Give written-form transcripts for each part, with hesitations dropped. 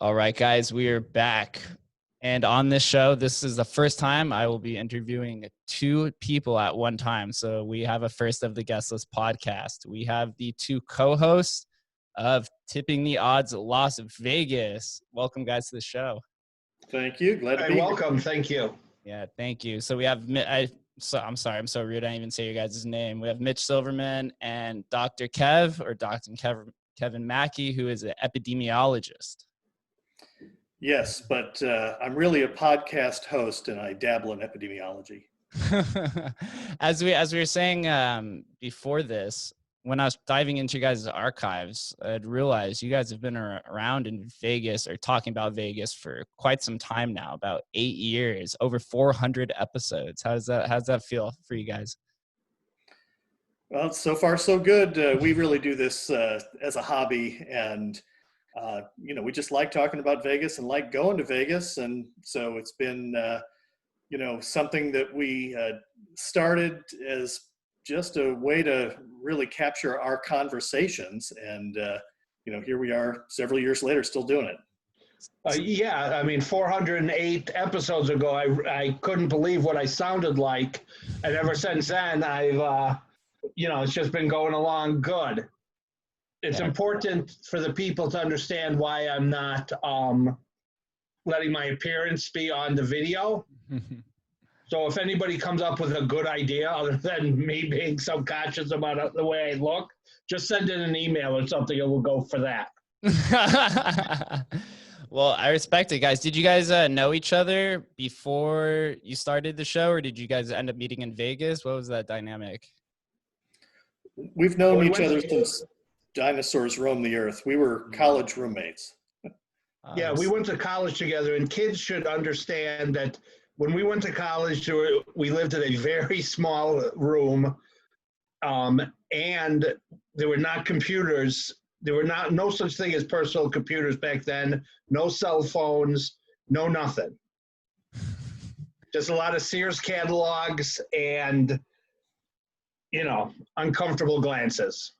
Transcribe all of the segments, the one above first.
All right, guys, we are back. And on this show, this is the first time I will be interviewing two people at one time. So we have a first of the guest list podcast. We have the two co-hosts of Tipping the Odds Las Vegas. Welcome, guys, to the show. Thank you. Glad to be here. Welcome. Thank you. Yeah, thank you. So we have, I'm sorry, I'm so rude. I didn't even say your guys' name. We have Mitch Silverman and Dr. Kev, or Dr. Kevin Maki, who is an epidemiologist. Yes, but I'm really a podcast host, and I dabble in epidemiology. As we were saying before this, when I was diving into you guys' archives, I'd realized you guys have been around in Vegas or talking about Vegas for quite some time now, about 8 years, over 400 episodes. How's that feel for you guys? Well, so far so good. We really do this as a hobby, and we just like talking about Vegas and like going to Vegas. And so it's been, something that we started as just a way to really capture our conversations. And, here we are several years later, still doing it. 408 episodes ago, I couldn't believe what I sounded like. And ever since then, I've, it's just been going along good. It's important for the people to understand why I'm not letting my appearance be on the video. So if anybody comes up with a good idea, other than me being subconscious about the way I look, just send in an email or something and we'll go for that. Well, I respect it, guys. Did you guys know each other before you started the show, or did you guys end up meeting in Vegas? What was that dynamic? We've known each other since dinosaurs roamed the earth. We were college roommates. Yeah, we went to college together, and kids should understand that when we went to college, we lived in a very small room, and there were not computers. There were no such thing as personal computers back then, no cell phones, no nothing. Just a lot of Sears catalogs and uncomfortable glances.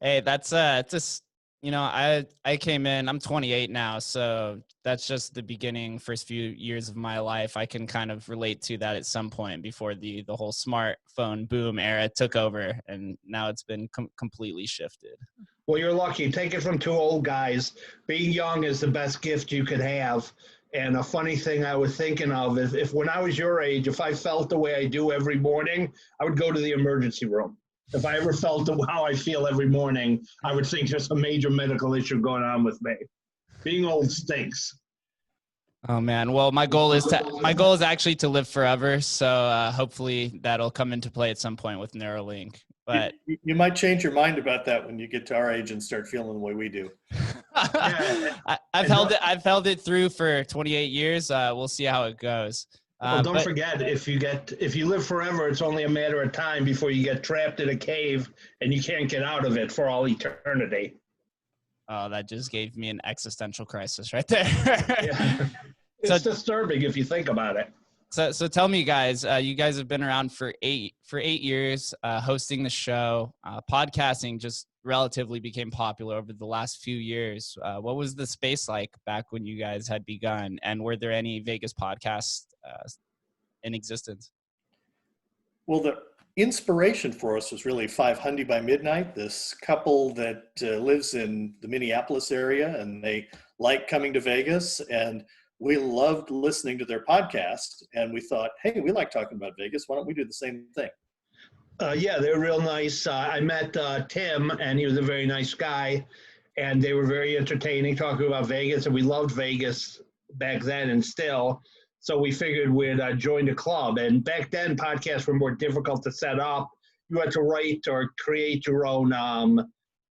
Hey, that's just, I came in, I'm 28 now, so that's just the first few years of my life. I can kind of relate to that at some point before the whole smartphone boom era took over, and now it's been completely shifted. Well, you're lucky. Take it from two old guys. Being young is the best gift you could have. And a funny thing I was thinking of is if when I was your age, if I felt the way I do every morning, I would go to the emergency room. If I ever felt how I feel every morning, I would think there's a major medical issue going on with me. Being old stinks. Oh man. Well, my goal is actually to live forever. So hopefully that'll come into play at some point with Neuralink. But you might change your mind about that when you get to our age and start feeling the way we do. I've held it through for 28 years. We'll see how it goes. Well, don't forget, if you live forever, it's only a matter of time before you get trapped in a cave and you can't get out of it for all eternity. Oh, that just gave me an existential crisis right there. Yeah. It's disturbing if you think about it. So tell me, guys, you guys have been around for eight years, hosting the show. Podcasting just relatively became popular over the last few years. What was the space like back when you guys had begun? And were there any Vegas podcasts in existence? Well, the inspiration for us was really 500 by Midnight, this couple that lives in the Minneapolis area, and they like coming to Vegas, and we loved listening to their podcast, and we thought, hey, we like talking about Vegas. Why don't we do the same thing? Yeah, they were real nice. I met Tim, and he was a very nice guy, and they were very entertaining talking about Vegas, and we loved Vegas back then and still. So we figured we'd join the club. And back then, podcasts were more difficult to set up. You had to write or create your own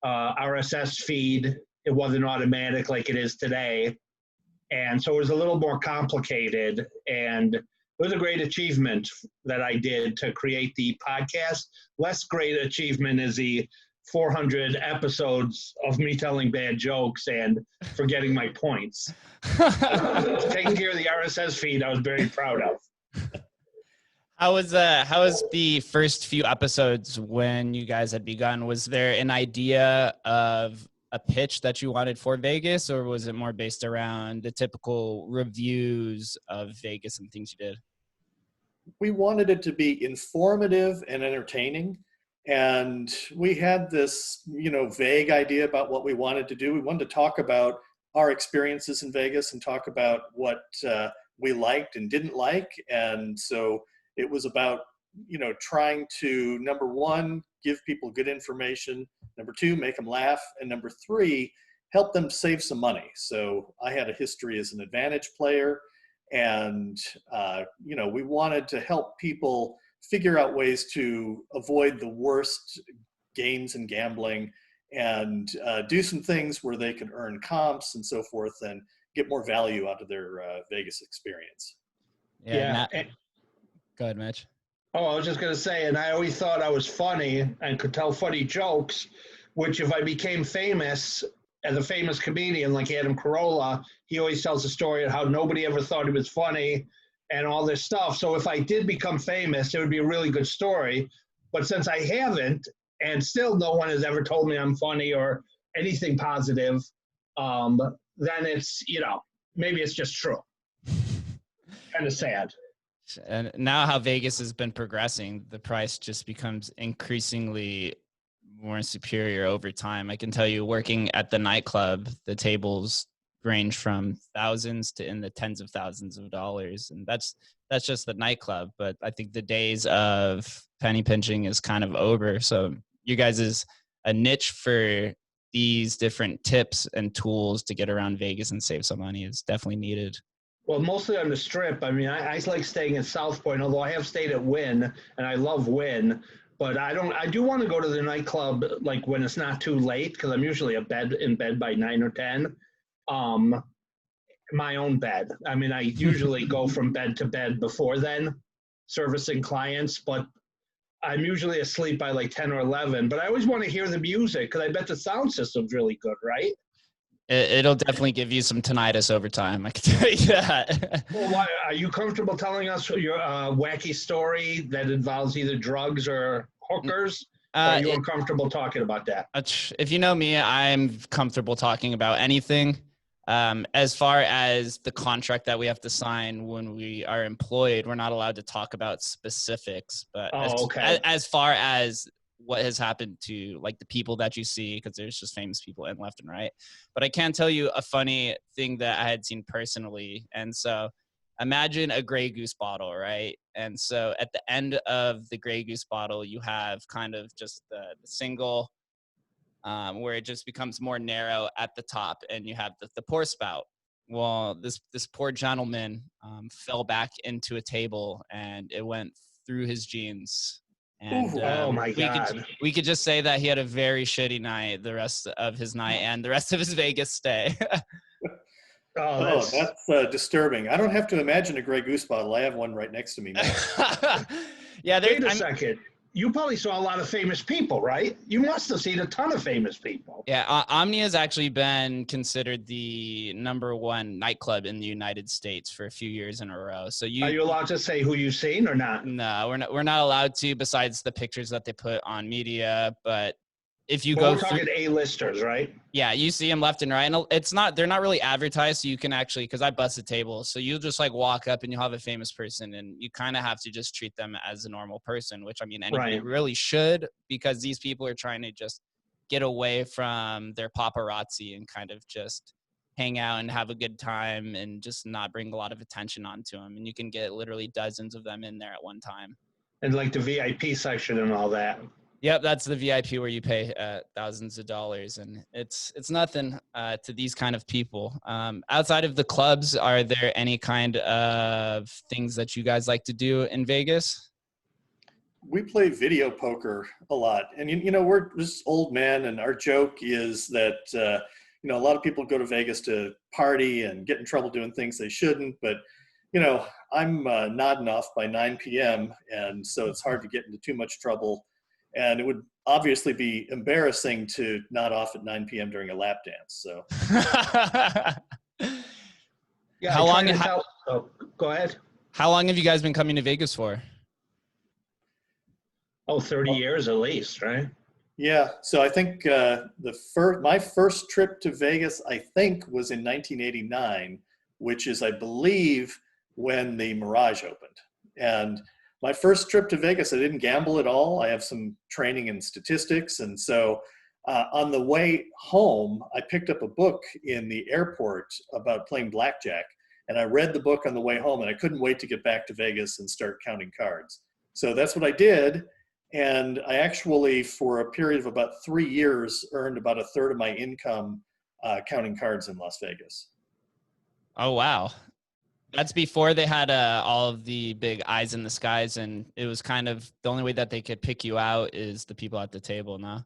RSS feed. It wasn't automatic like it is today. And so it was a little more complicated. And it was a great achievement that I did to create the podcast. Less great achievement is the 400 episodes of me telling bad jokes and forgetting my points. Taking care of the RSS feed, I was very proud of. How was the first few episodes when you guys had begun? Was there an idea of a pitch that you wanted for Vegas, or was it more based around the typical reviews of Vegas and things you did? We wanted it to be informative and entertaining. And we had this, vague idea about what we wanted to do. We wanted to talk about our experiences in Vegas and talk about what we liked and didn't like. And so it was about, trying to, number one, give people good information. Number two, make them laugh. And number three, help them save some money. So I had a history as an advantage player. And, we wanted to help people figure out ways to avoid the worst gains in gambling and do some things where they could earn comps and so forth and get more value out of their Vegas experience. Yeah. Go ahead, Mitch. Oh, I was just going to say, and I always thought I was funny and could tell funny jokes, which if I became famous as a famous comedian like Adam Carolla, he always tells a story of how nobody ever thought he was funny and all this stuff. So if I did become famous, it would be a really good story. But since I haven't, and still no one has ever told me I'm funny or anything positive, then it's, maybe it's just true. Kind of sad. And now how Vegas has been progressing, the price just becomes increasingly more superior over time. I can tell you, working at the nightclub, the tables range from thousands to in the tens of thousands of dollars. And that's just the nightclub. But I think the days of penny pinching is kind of over. So you guys is a niche for these different tips and tools to get around Vegas and save some money is definitely needed. Well, mostly on the Strip. I mean, I like staying at South Point, although I have stayed at Wynn, and I love Wynn. But I do want to go to the nightclub like when it's not too late, because I'm usually in bed by 9 or 10. My own bed. I mean, I usually go from bed to bed before then, servicing clients, but I'm usually asleep by like 10 or 11. But I always want to hear the music, because I bet the sound system's really good, right? It'll definitely give you some tinnitus over time. I can tell you that. Well, are you comfortable telling us your wacky story that involves either drugs or hookers? Or are you uncomfortable talking about that? If you know me, I'm comfortable talking about anything. As far as the contract that we have to sign when we are employed, we're not allowed to talk about specifics. But as far as what has happened to like the people that you see, because there's just famous people in left and right. But I can tell you a funny thing that I had seen personally. And so imagine a Grey Goose bottle, right? And so at the end of the Grey Goose bottle, you have kind of just the single where it just becomes more narrow at the top, and you have the pour spout. Well, this poor gentleman fell back into a table, and it went through his jeans. And oh my God. We could just say that he had a very shitty night the rest of his night and the rest of his Vegas stay. That's disturbing. I don't have to imagine a Grey Goose bottle. I have one right next to me now. Yeah, wait a second. You probably saw a lot of famous people, right? You must have seen a ton of famous people. Yeah, Omni has actually been considered the #1 nightclub in the United States for a few years in a row. So are you allowed to say who you've seen or not? No, we're not allowed to, besides the pictures that they put on media. But if you go, we're talking A-listers, right? Yeah, you see them left and right, and they're not really advertised, so you can actually, because I busted tables, so you'll just like walk up and you'll have a famous person, and you kind of have to just treat them as a normal person, which I mean anybody really should, because these people are trying to just get away from their paparazzi and kind of just hang out and have a good time and just not bring a lot of attention onto them. And you can get literally dozens of them in there at one time. And like the VIP section and all that. Yep, that's the VIP where you pay thousands of dollars, and it's nothing to these kind of people. Outside of the clubs, are there any kind of things that you guys like to do in Vegas? We play video poker a lot, and we're just old men, and our joke is that a lot of people go to Vegas to party and get in trouble doing things they shouldn't, but I'm nodding off by 9 p.m., and so it's hard to get into too much trouble. And it would obviously be embarrassing to nod off at 9 p.m. during a lap dance. So, yeah. Go ahead. How long have you guys been coming to Vegas for? 30 years at least, right? Yeah, so I think my first trip to Vegas, I think, was in 1989, which is, I believe, when the Mirage opened. And my first trip to Vegas, I didn't gamble at all. I have some training in statistics, and so on the way home, I picked up a book in the airport about playing blackjack, and I read the book on the way home, and I couldn't wait to get back to Vegas and start counting cards. So that's what I did. And I actually, for a period of about 3 years, earned about a third of my income counting cards in Las Vegas. Oh, wow. That's before they had all of the big eyes in the skies, and it was kind of the only way that they could pick you out is the people at the table now.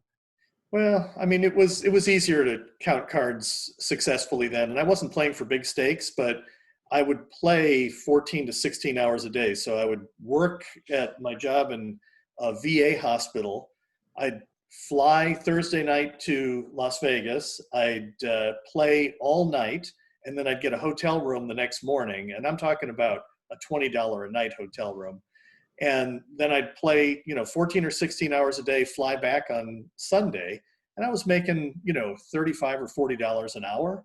Well, I mean, it was easier to count cards successfully then, and I wasn't playing for big stakes, but I would play 14 to 16 hours a day. So I would work at my job in a VA hospital. I'd fly Thursday night to Las Vegas. I'd play all night, and then I'd get a hotel room the next morning. And I'm talking about a $20 a night hotel room. And then I'd play, 14 or 16 hours a day, fly back on Sunday. And I was making, $35 or $40 an hour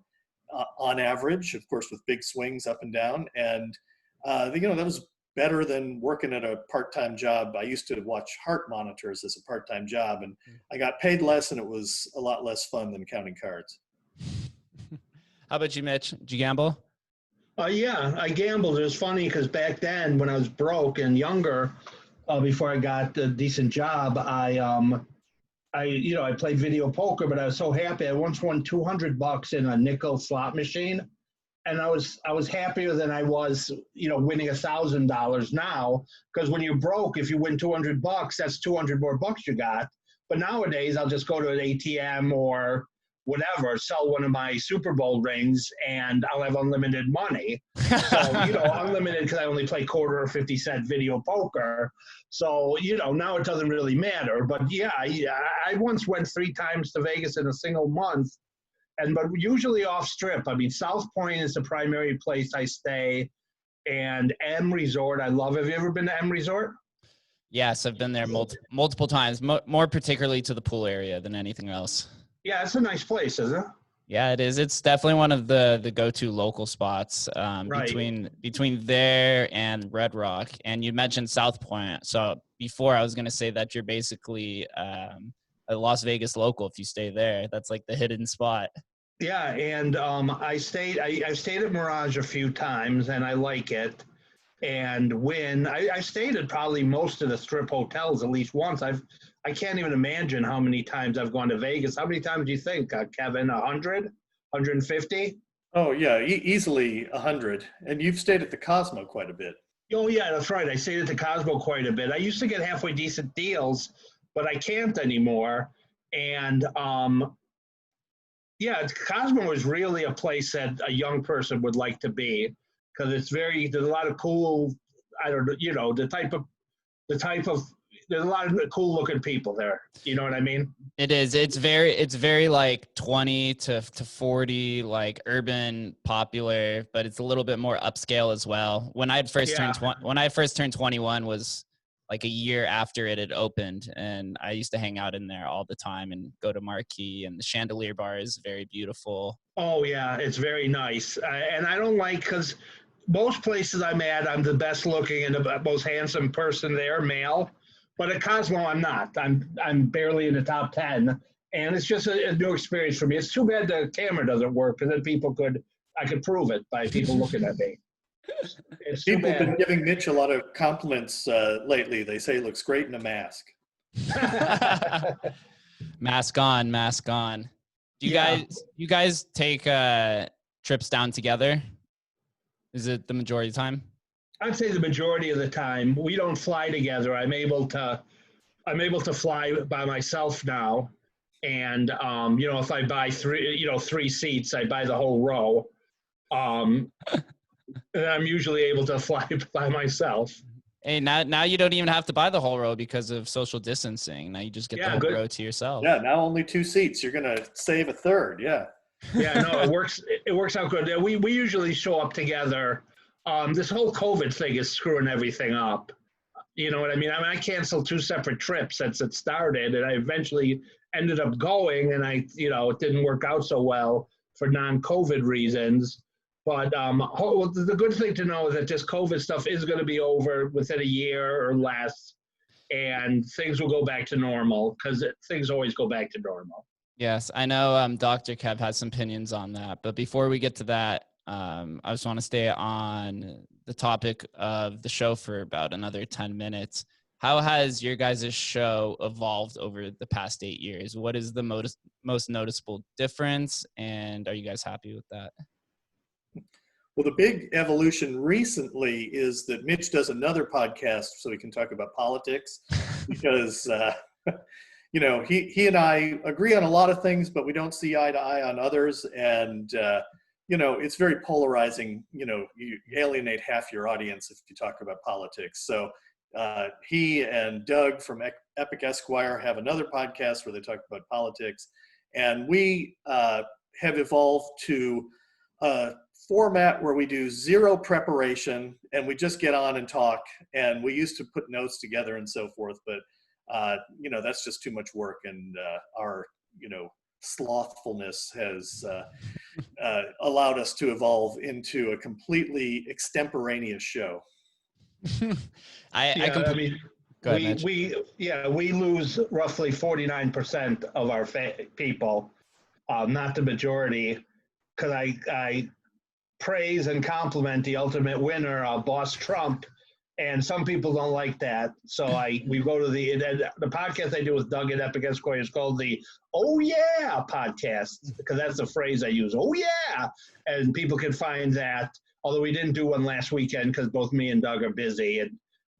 on average, of course, with big swings up and down. And, that was better than working at a part-time job. I used to watch heart monitors as a part-time job, and I got paid less, and it was a lot less fun than counting cards. How about you, Mitch? Did you gamble? Yeah, I gambled. It was funny because back then when I was broke and younger, before I got a decent job, I played video poker, but I was so happy. I once won $200 in a nickel slot machine. And I was happier than I was, winning $1,000 now. Because when you're broke, if you win $200, that's 200 more bucks you got. But nowadays, I'll just go to an ATM or whatever, sell one of my Super Bowl rings, and I'll have unlimited money. So, unlimited because I only play quarter or 50-cent video poker. So, now it doesn't really matter. But yeah, I once went 3 times to Vegas in a single month. But usually off strip. I mean, South Point is the primary place I stay, and M Resort I love. Have you ever been to M Resort? Yes, I've been there multiple times, more particularly to the pool area than anything else. Yeah, it's a nice place, isn't it? Yeah, it is. It's definitely one of the go-to local spots Right. between there and Red Rock. And you mentioned South Point. So before I was going to say that you're basically a Las Vegas local if you stay there. That's like the hidden spot. Yeah, and I stayed at Mirage a few times, and I like it. And when I stayed at probably most of the strip hotels at least once. I can't even imagine how many times I've gone to Vegas. How many times do you think, Kevin? 100? 150? Oh yeah, easily 100. And you've stayed at the Cosmo quite a bit. Oh yeah, that's right. I stayed at the Cosmo quite a bit. I used to get halfway decent deals, but I can't anymore. And yeah, Cosmo is really a place that a young person would like to be because there's a lot of cool, the type of, there's a lot of cool looking people there. You know what I mean? It is. It's very like 20 to 40, like urban popular, but it's a little bit more upscale as well. When I had first turned 21 was like a year after it had opened, and I used to hang out in there all the time and go to Maki, and the chandelier bar is very beautiful. Oh yeah, it's very nice. And I don't like, because most places I'm at, I'm the best looking and the most handsome person there, male. But at Cosmo, I'm not. I'm barely in the top 10, and it's just a new experience for me. It's too bad the camera doesn't work, because then I could prove it by people looking at me. People have been giving Mitch a lot of compliments lately. They say he looks great in a mask. Mask on. Do you guys take trips down together? Is it the majority of the time? I'd say the majority of the time. We don't fly together. I'm able to fly by myself now. And if I buy three seats, I buy the whole row. And I'm usually able to fly by myself. Hey, now you don't even have to buy the whole row because of social distancing. Now you just get the whole row to yourself. Yeah, now only 2 seats. You're gonna save a third. Yeah. Yeah, no, it works out good. We usually show up together. This whole COVID thing is screwing everything up. You know what I mean? I canceled 2 separate trips since it started, and I eventually ended up going, and it didn't work out so well for non-COVID reasons. But the good thing to know is that this COVID stuff is going to be over within a year or less, and things will go back to normal, because things always go back to normal. Yes, I know Dr. Kev has some opinions on that. But before we get to that, I just want to stay on the topic of the show for about another 10 minutes. How has your guys' show evolved over the past 8 years? What is the most noticeable difference? And are you guys happy with that? Well, the big evolution recently is that Mitch does another podcast so we can talk about politics, because, he and I agree on a lot of things, but we don't see eye to eye on others. And, it's very polarizing. You alienate half your audience if you talk about politics. So he and Doug from Epic Esquire have another podcast where they talk about politics. And we have evolved to a format where we do zero preparation and we just get on and talk. And we used to put notes together and so forth, but that's just too much work. And our, slothfulness has allowed us to evolve into a completely extemporaneous show. We lose roughly 49% of our people, not the majority, because I praise and compliment the ultimate winner, boss Trump, and some people don't like that. So we go to the podcast I do with Doug at Epic Esquire is called the "Oh Yeah" podcast, because that's the phrase I use. Oh yeah, and people can find that. Although we didn't do one last weekend because both me and Doug are busy, and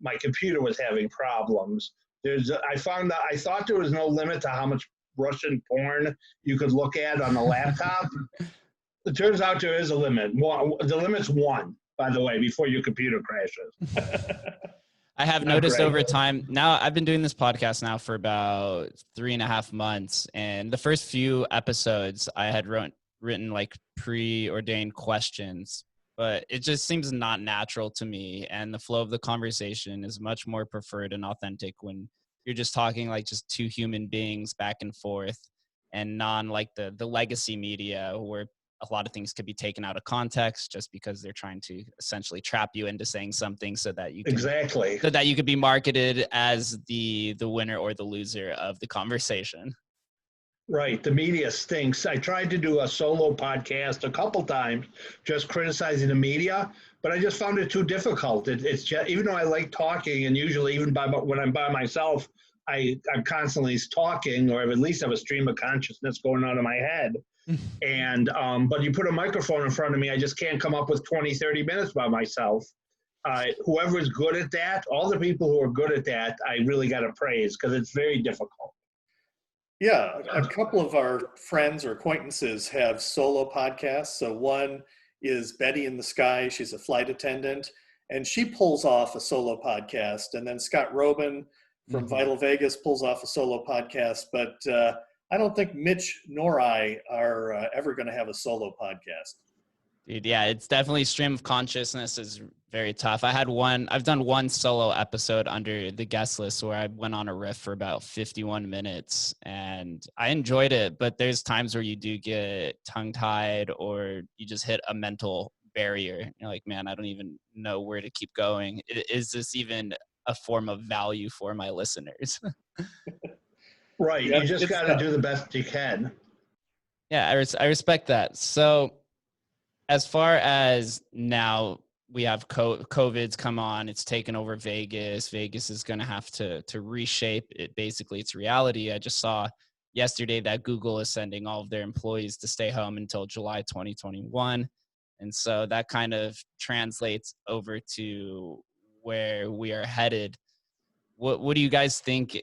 my computer was having problems. I thought there was no limit to how much Russian porn you could look at on a laptop. It turns out there is a limit. The limit's 1, by the way, before your computer crashes. I have noticed over time, now I've been doing this podcast now for about 3.5 months. And the first few episodes I had written like preordained questions, but it just seems not natural to me. And the flow of the conversation is much more preferred and authentic when you're just talking like just 2 human beings back and forth, and like the legacy media where a lot of things could be taken out of context just because they're trying to essentially trap you into saying something so that you could be marketed as the winner or the loser of the conversation. Right. The media stinks. I tried to do a solo podcast a couple times, just criticizing the media, but I just found it too difficult. It's just, even though I like talking, and usually even when I'm by myself, I'm constantly talking, or at least have a stream of consciousness going on in my head. And but you put a microphone in front of me, I just can't come up with 20-30 minutes by myself. Whoever's good at that, all the people who are good at that, I really got to praise, because it's very difficult. Yeah, a couple of our friends or acquaintances have solo podcasts. So one is Betty in the Sky. She's a flight attendant, and she pulls off a solo podcast. And then Scott Robin from Vital Vegas pulls off a solo podcast. But I don't think Mitch nor I are ever going to have a solo podcast. Dude, yeah, it's definitely stream of consciousness is very tough. I've done one solo episode under the guest list where I went on a riff for about 51 minutes and I enjoyed it, but there's times where you do get tongue tied or you just hit a mental barrier. You're like, man, I don't even know where to keep going. Is this even a form of value for my listeners? Right. You just got to do the best you can. Yeah, I respect that. So as far as now we have COVID's come on, it's taken over Vegas. Vegas is going to have to reshape it. Basically, its reality. I just saw yesterday that Google is sending all of their employees to stay home until July 2021. And so that kind of translates over to where we are headed. What do you guys think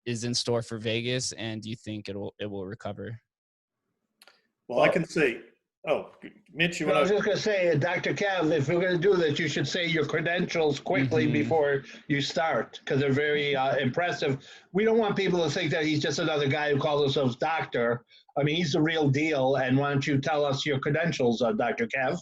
is in store for Vegas, and do you think it will recover? Well, I can say, Mitch, you want to? I was just going to say, Dr. Kev, if we're going to do this, you should say your credentials quickly before you start, because they're very impressive. We don't want people to think that he's just another guy who calls himself doctor. I mean, he's the real deal. And why don't you tell us your credentials, Dr. Kev?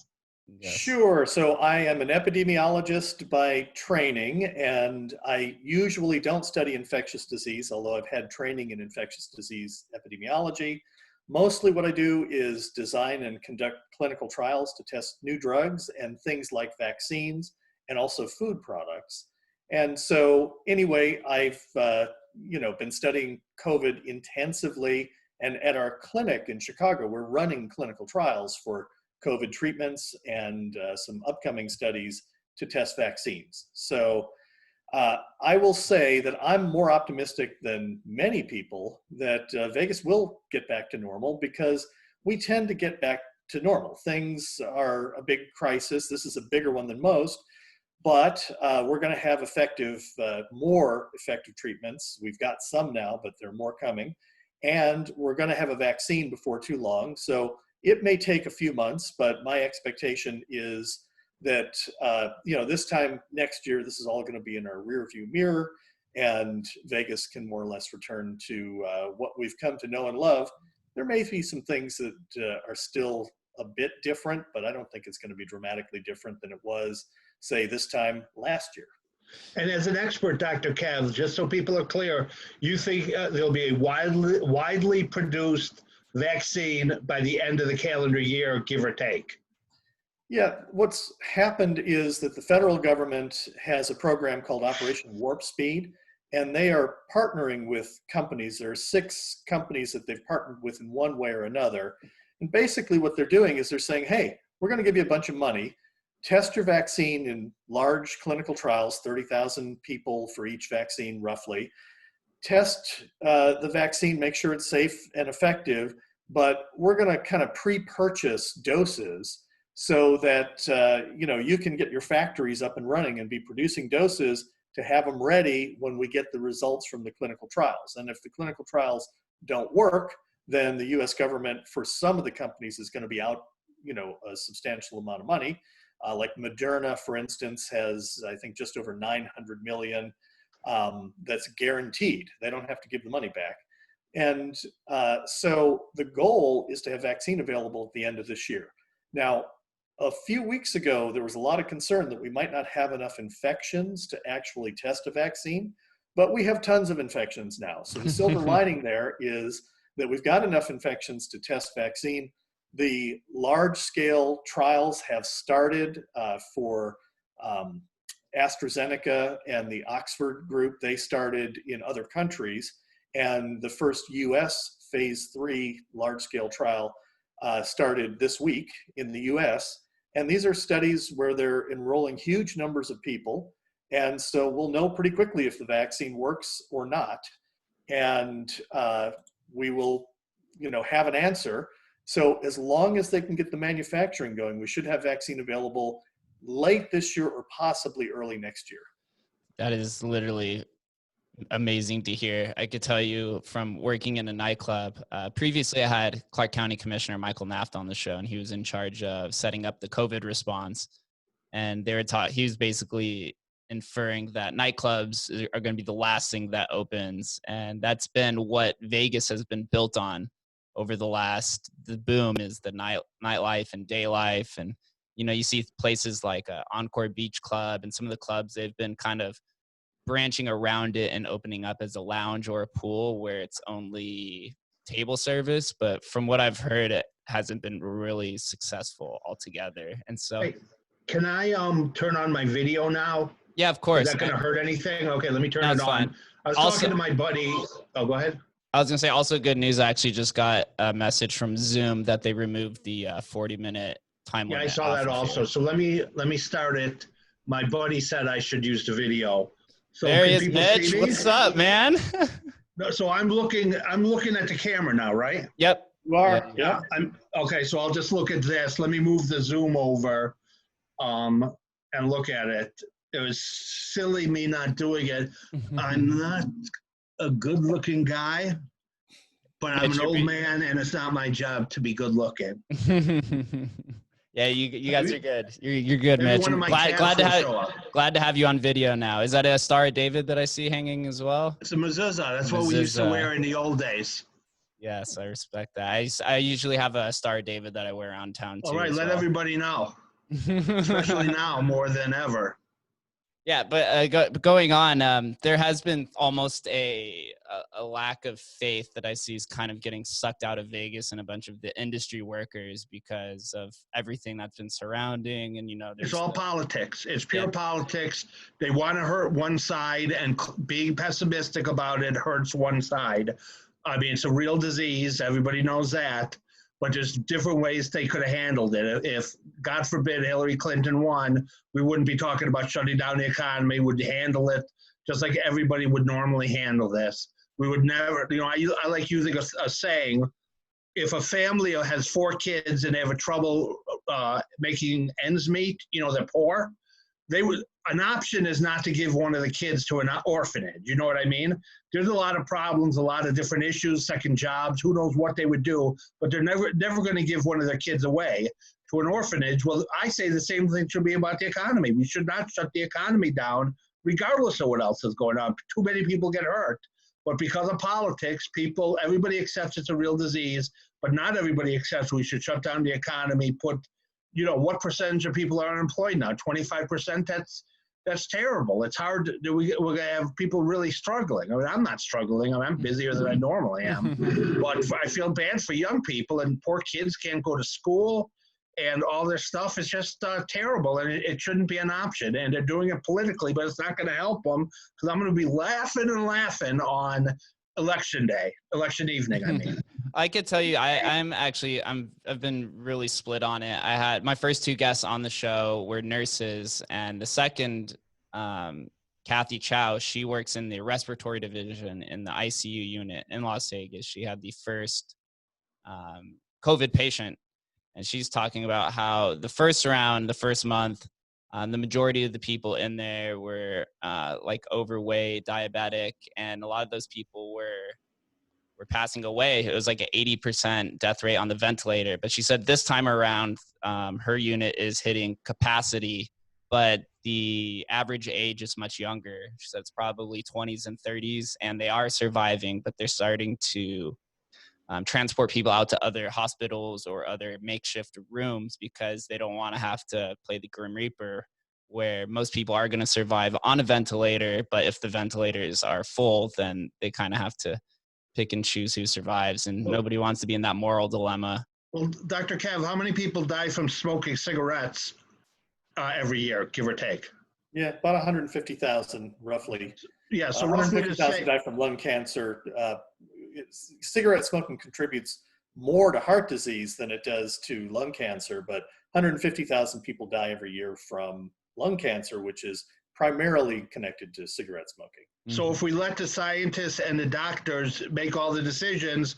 Yes. Sure. So I am an epidemiologist by training, and I usually don't study infectious disease, although I've had training in infectious disease epidemiology. Mostly what I do is design and conduct clinical trials to test new drugs and things like vaccines and also food products. And so anyway, I've been studying COVID intensively, and at our clinic in Chicago, we're running clinical trials for COVID treatments and some upcoming studies to test vaccines. So I will say that I'm more optimistic than many people that Vegas will get back to normal, because we tend to get back to normal. Things are a big crisis. This is a bigger one than most, but we're going to have more effective treatments. We've got some now, but there are more coming. And we're going to have a vaccine before too long. So it may take a few months, but my expectation is that this time next year, this is all going to be in our rearview mirror, and Vegas can more or less return to what we've come to know and love. There may be some things that are still a bit different, but I don't think it's going to be dramatically different than it was, say, this time last year. And as an expert, Dr. Kev, just so people are clear, you think there'll be a widely produced vaccine by the end of the calendar year, give or take? Yeah, what's happened is that the federal government has a program called Operation Warp Speed, and they are partnering with companies. There are 6 companies that they've partnered with in one way or another. And basically what they're doing is they're saying, hey, we're going to give you a bunch of money. Test your vaccine in large clinical trials, 30,000 people for each vaccine roughly. Test the vaccine, make sure it's safe and effective, but we're going to kind of pre-purchase doses so that you can get your factories up and running and be producing doses to have them ready when we get the results from the clinical trials. And if the clinical trials don't work, then the US government, for some of the companies, is going to be out a substantial amount of money. Like Moderna, for instance, has, I think, just over 900 million that's guaranteed. They don't have to give the money back. And so the goal is to have vaccine available at the end of this year. Now, a few weeks ago, there was a lot of concern that we might not have enough infections to actually test a vaccine, but we have tons of infections now. So the silver lining there is that we've got enough infections to test vaccine. The large-scale trials have started for AstraZeneca and the Oxford group. They started in other countries, and the first US phase 3 large-scale trial started this week in the US. And these are studies where they're enrolling huge numbers of people. And so we'll know pretty quickly if the vaccine works or not. And we will, have an answer. So as long as they can get the manufacturing going, we should have vaccine available late this year or possibly early next year. That is literally amazing to hear. I could tell you from working in a nightclub, previously I had Clark County Commissioner Michael Naft on the show, and he was in charge of setting up the COVID response. And they were he was basically inferring that nightclubs are going to be the last thing that opens. And that's been what Vegas has been built on over the boom is the nightlife and day life. And, you see places like Encore Beach Club and some of the clubs, they've been kind of branching around it and opening up as a lounge or a pool where it's only table service. But from what I've heard, it hasn't been really successful altogether. And so, hey, can I turn on my video now? Yeah, of course. Is that going to hurt anything? Okay, let me turn it on. Fine. I was talking to my buddy. Oh, go ahead. I was going to say, also good news. I actually just got a message from Zoom that they removed the 40-minute time limit. Yeah, I saw that also. So let me start it. My buddy said I should use the video. So there he is, Mitch. What's up, man? So I'm looking at the camera now, right? Yep. You are. Yeah. Okay, so I'll just look at this. Let me move the Zoom over and look at it. It was silly me not doing it. I'm not a good-looking guy, but I'm an old man, and it's not my job to be good-looking. Yeah, you guys are good. You're good, Mitch. Glad to have you on video now. Is that a Star of David that I see hanging as well? It's a mezuzah. That's what we used to wear in the old days. Yes, I respect that. I usually have a Star of David that I wear around town too. All right, let everybody know. especially now more than ever. Yeah, but going on, there has been almost a lack of faith that I see is kind of getting sucked out of Vegas and a bunch of the industry workers because of everything that's been surrounding. And, It's all politics. It's pure politics. They want to hurt one side, and being pessimistic about it hurts one side. I mean, it's a real disease. Everybody knows that. But there's different ways they could have handled it. If, God forbid, Hillary Clinton won, we wouldn't be talking about shutting down the economy. We'd handle it just like everybody would normally handle this. We would never, I like using a saying, if a family has 4 kids and they have trouble making ends meet, they're poor, an option is not to give one of the kids to an orphanage. You know what I mean? There's a lot of problems, a lot of different issues, second jobs, who knows what they would do, but they're never going to give one of their kids away to an orphanage. Well, I say the same thing should be about the economy. We should not shut the economy down regardless of what else is going on. Too many people get hurt. But because of politics, everybody accepts it's a real disease, but not everybody accepts we should shut down the economy, what percentage of people are unemployed now? 25%? That's terrible. It's hard. We're going to have people really struggling. I mean, I'm not struggling. I'm busier than I normally am. But I feel bad for young people, and poor kids can't go to school, and all this stuff is just terrible, and it shouldn't be an option. And they're doing it politically, but it's not going to help them, because I'm going to be laughing and laughing on election evening, I mean. I could tell you, I've been really split on it. I had my first 2 guests on the show were nurses, and the second, Kathy Chow, she works in the respiratory division in the ICU unit in Las Vegas. She had the first COVID patient, and she's talking about how the first month, the majority of the people in there were like overweight, diabetic, and a lot of those people were passing away. It was like an 80% death rate on the ventilator. But she said this time around, her unit is hitting capacity, but the average age is much younger. She said it's probably 20s and 30s, and they are surviving, but they're starting to transport people out to other hospitals or other makeshift rooms because they don't want to have to play the Grim Reaper, where most people are going to survive on a ventilator. But if the ventilators are full, then they kind of have to pick and choose who survives, and nobody wants to be in that moral dilemma. Well, Dr. Kev, how many people die from smoking cigarettes every year, give or take? Yeah, about 150,000 roughly. Yeah, so 150,000 die from lung cancer. Cigarette smoking contributes more to heart disease than it does to lung cancer, but 150,000 people die every year from lung cancer, which is primarily connected to cigarette smoking. So if we let the scientists and the doctors make all the decisions,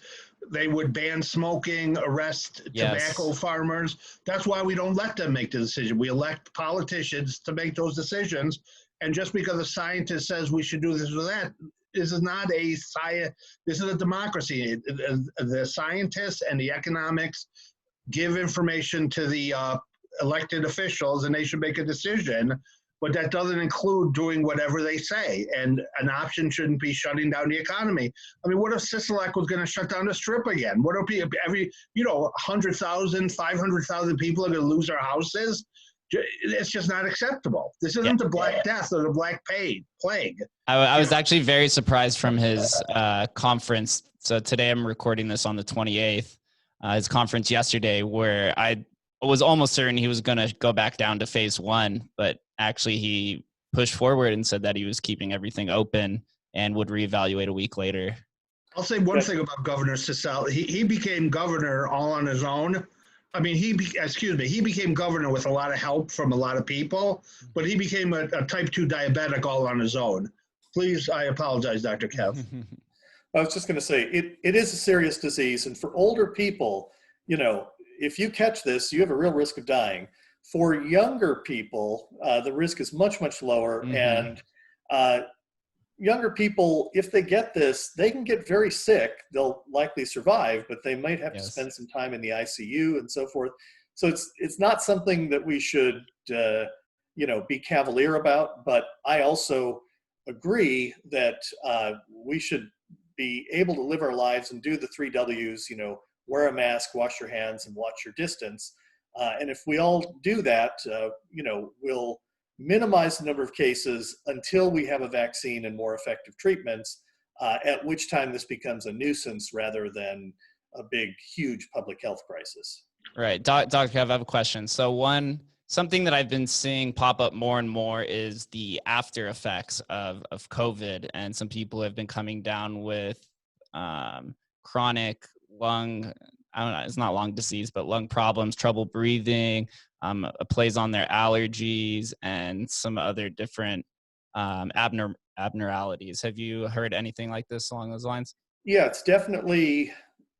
they would ban smoking, arrest tobacco farmers. That's why we don't let them make the decision. We elect politicians to make those decisions. And just because a scientist says we should do this or that, this is not a science. This is a democracy. The scientists and the economics give information to the elected officials, and they should make a decision. But that doesn't include doing whatever they say. And an option shouldn't be shutting down the economy. I mean, what if Sisolak was going to shut down the Strip again? What if every 100,000, 500,000 people are going to lose their houses? It's just not acceptable. This isn't the Black Death or the Black Plague. I was actually very surprised from his conference. So today I'm recording this on the 28th. His conference yesterday, where I was almost certain he was going to go back down to phase 1, but actually he pushed forward and said that he was keeping everything open and would reevaluate a week later. I'll say one thing about Governor Sisal. He became governor all on his own. I mean, he became governor with a lot of help from a lot of people, but he became a type 2 diabetic all on his own. Please, I apologize, Dr. Kev. I was just going to say, it is a serious disease. And for older people, if you catch this, you have a real risk of dying. For younger people, the risk is much, much lower. And younger people, if they get this, they can get very sick. They'll likely survive, but they might have to spend some time in the ICU and so forth. So it's not something that we should, be cavalier about. But I also agree that we should be able to live our lives and do the 3 Ws, wear a mask, wash your hands, and watch your distance. And if we all do that, we'll minimize the number of cases until we have a vaccine and more effective treatments, at which time this becomes a nuisance rather than a big, huge public health crisis. Right. Dr. Kev, I have a question. So something that I've been seeing pop up more and more is the after effects of COVID. And some people have been coming down with chronic lung, I don't know, it's not lung disease, but lung problems, trouble breathing, it plays on their allergies and some other different abnormalities. Have you heard anything like this along those lines? Yeah, it's definitely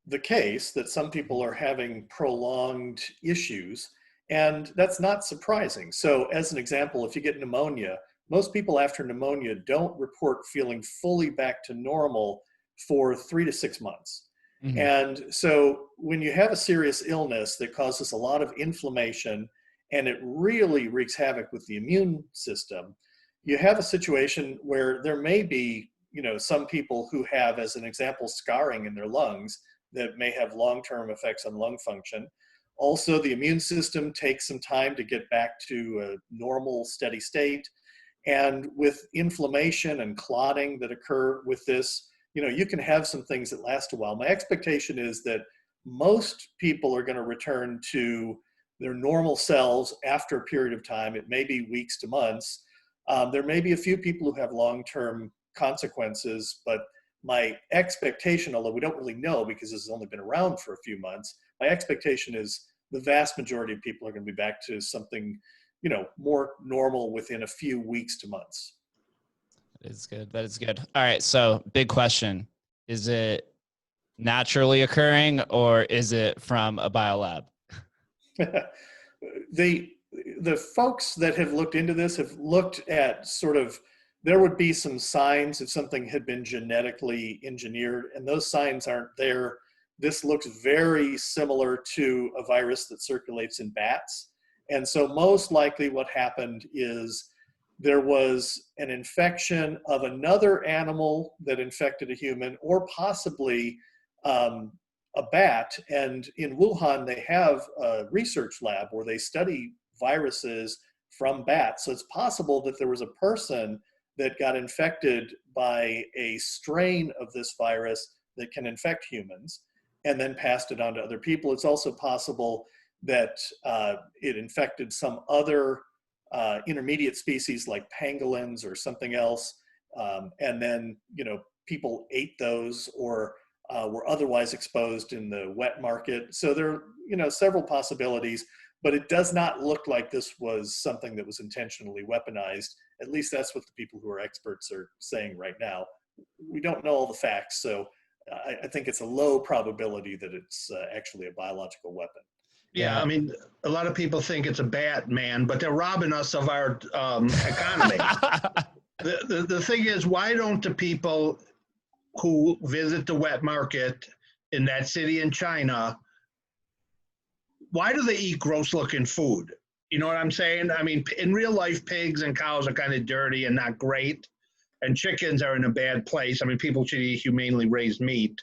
the case that some people are having prolonged issues, and that's not surprising. So as an example, if you get pneumonia, most people after pneumonia don't report feeling fully back to normal for 3 to 6 months. Mm-hmm. And so when you have a serious illness that causes a lot of inflammation and it really wreaks havoc with the immune system, you have a situation where there may be, some people who have, as an example, scarring in their lungs that may have long-term effects on lung function. Also, the immune system takes some time to get back to a normal, steady state. And with inflammation and clotting that occur with this, you can have some things that last a while. My expectation is that most people are going to return to their normal selves after a period of time. It may be weeks to months. There may be a few people who have long-term consequences, but my expectation, although we don't really know because this has only been around for a few months, my expectation is the vast majority of people are going to be back to something, more normal within a few weeks to months. That is good. That is good. All right. So big question. Is it naturally occurring or is it from a biolab? The folks that have looked into this have looked at there would be some signs if something had been genetically engineered, and those signs aren't there. This looks very similar to a virus that circulates in bats. And so most likely what happened is there was an infection of another animal that infected a human, or possibly a bat. And in Wuhan, they have a research lab where they study viruses from bats. So it's possible that there was a person that got infected by a strain of this virus that can infect humans and then passed it on to other people. It's also possible that it infected some other intermediate species like pangolins or something else. And then, people ate those or were otherwise exposed in the wet market. So there are, several possibilities, but it does not look like this was something that was intentionally weaponized. At least that's what the people who are experts are saying right now. We don't know all the facts, so I think it's a low probability that it's actually a biological weapon. Yeah, I mean, a lot of people think it's a bat, man, but they're robbing us of our economy. The thing is, why don't the people who visit the wet market in that city in China, why do they eat gross-looking food? You know what I'm saying? I mean, in real life, pigs and cows are kind of dirty and not great, and chickens are in a bad place. I mean, people should eat humanely raised meat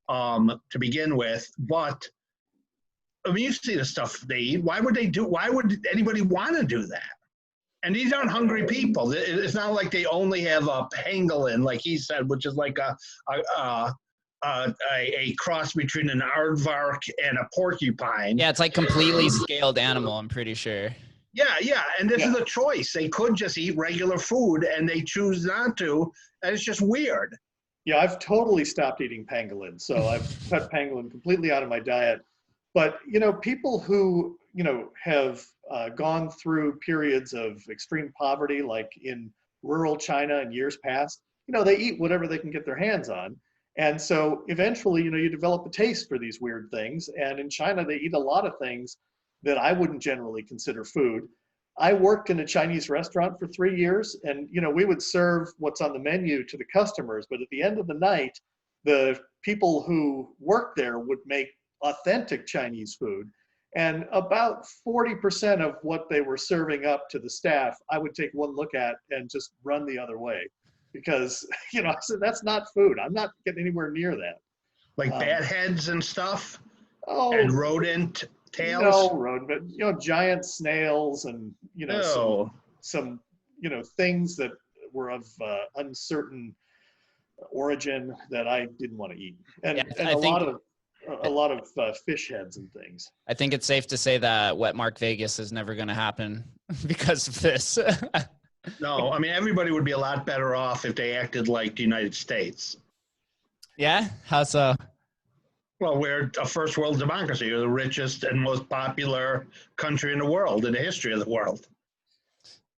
to begin with, but I mean, you see the stuff they eat. Why would anybody want to do that? And these aren't hungry people. It's not like they only have a pangolin, like he said, which is like a cross between an aardvark and a porcupine. Yeah, it's like completely scaled animal, I'm pretty sure. Yeah, and this is a choice. They could just eat regular food, and they choose not to, and it's just weird. Yeah, I've totally stopped eating pangolin, so I've cut pangolin completely out of my diet. But, people who, have gone through periods of extreme poverty, like in rural China in years past, they eat whatever they can get their hands on. And so eventually, you develop a taste for these weird things. And in China, they eat a lot of things that I wouldn't generally consider food. I worked in a Chinese restaurant for 3 years, and, we would serve what's on the menu to the customers. But at the end of the night, the people who worked there would make authentic Chinese food. And about 40% of what they were serving up to the staff, I would take one look at and just run the other way. Because, I said, that's not food. I'm not getting anywhere near that. Like bat heads and stuff? Oh, and rodent tails? No rodent, but giant snails and No. some things that were of uncertain origin that I didn't want to eat, and Yeah, a lot of fish heads and things. I think it's safe to say that Wetmark Vegas is never going to happen because of this. No, I mean, everybody would be a lot better off if they acted like the United States. Yeah? How so? Well, we're a first world democracy. We're the richest and most popular country in the world, in the history of the world.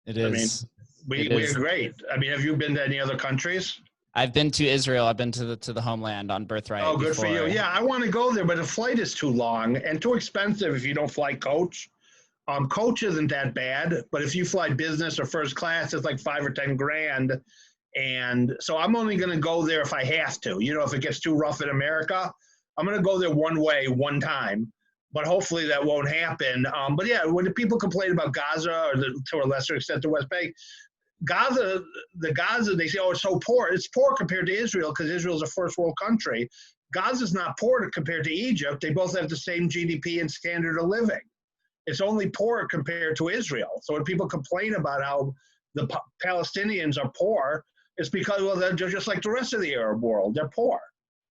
It is. We're great. I mean, have you been to any other countries? I've been to Israel. I've been to the homeland on birthright. Oh, good for you. Yeah, I want to go there, but the flight is too long and too expensive if you don't fly coach. Coach isn't that bad, but if you fly business or first class, it's like $5 or $10 grand. And so I'm only going to go there if I have to. If it gets too rough in America, I'm going to go there one way, one time. But hopefully that won't happen. But yeah, when the people complain about Gaza, or to a lesser extent the West Bank, Gaza, they say, oh, it's so poor. It's poor compared to Israel because Israel's a first world country. Gaza's not poor compared to Egypt. They both have the same GDP and standard of living. It's only poor compared to Israel. So when people complain about how the Palestinians are poor, it's because, well, they're just like the rest of the Arab world. They're poor.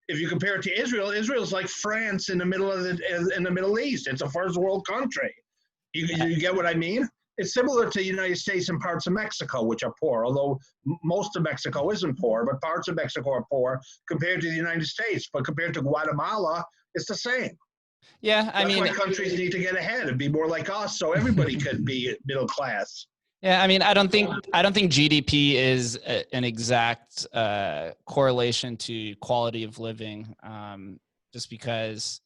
If you compare it to Israel, Israel's like France in the Middle East. It's a first world country. You get what I mean? It's similar to the United States and parts of Mexico, which are poor, although most of Mexico isn't poor, but parts of Mexico are poor compared to the United States. But compared to Guatemala, it's the same. Yeah, That's why countries need to get ahead and be more like us, so everybody could be middle class. Yeah, I mean, I don't think GDP is an exact correlation to quality of living. Just because,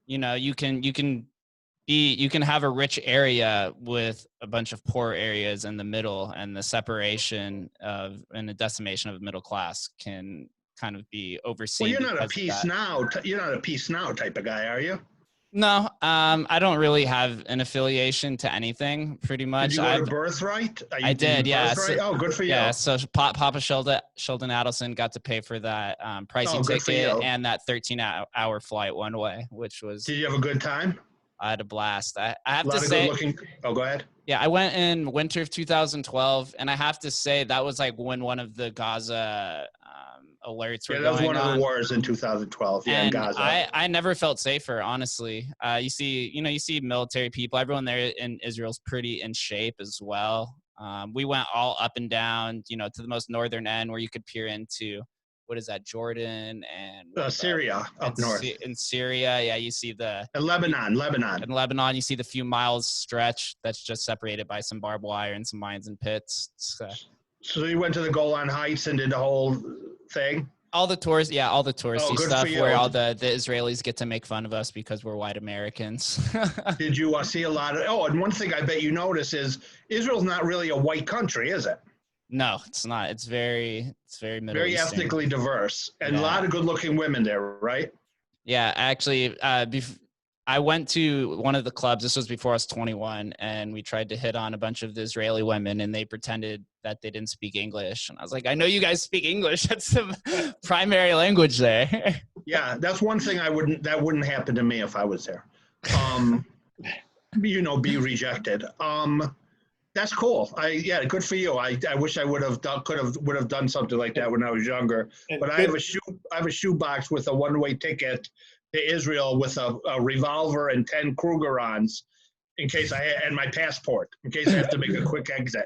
you can have a rich area with a bunch of poor areas in the middle, and the separation and the decimation of the middle class can kind of be overseen. Well, you're not a peace now type of guy, are you? No, I don't really have an affiliation to anything, pretty much. Did you go to Birthright? I did, yeah. So, good for you. Yeah, so Papa Sheldon Adelson got to pay for that pricey ticket and that 13-hour flight one way, which was... Did you have a good time? I had a blast. I have to say... Oh, go ahead. Yeah, I went in winter of 2012, and I have to say that was like when one of the Gaza alerts were going on. Yeah, that was one of the wars in 2012. Yeah, in Gaza. I never felt safer, honestly. You see military people. Everyone there in Israel's pretty in shape as well. We went all up and down, to the most northern end where you could peer into, what is that, Jordan and Syria up north. In Syria, yeah, you see and Lebanon. In Lebanon, you see the few miles stretch that's just separated by some barbed wire and some mines and pits. So you went to the Golan Heights and did the whole thing? All the touristy stuff where all the Israelis get to make fun of us because we're white Americans. Did you see a lot of, and one thing I bet you notice is Israel's not really a white country, is it? No, it's not. It's very Middle very Eastern. ethnically diverse, and a lot of good-looking women there, right? Yeah, actually, I went to one of the clubs. This was before I was 21, and we tried to hit on a bunch of the Israeli women, and they pretended that they didn't speak English. And I was like, I know you guys speak English. That's the primary language there. Yeah, that's one thing that wouldn't happen to me if I was there. Be rejected. That's cool. Good for you. I wish I would have done something like that when I was younger. But I have a shoebox with a one-way ticket to Israel with a revolver and 10 Krugerrands and my passport in case I have to make a quick exit.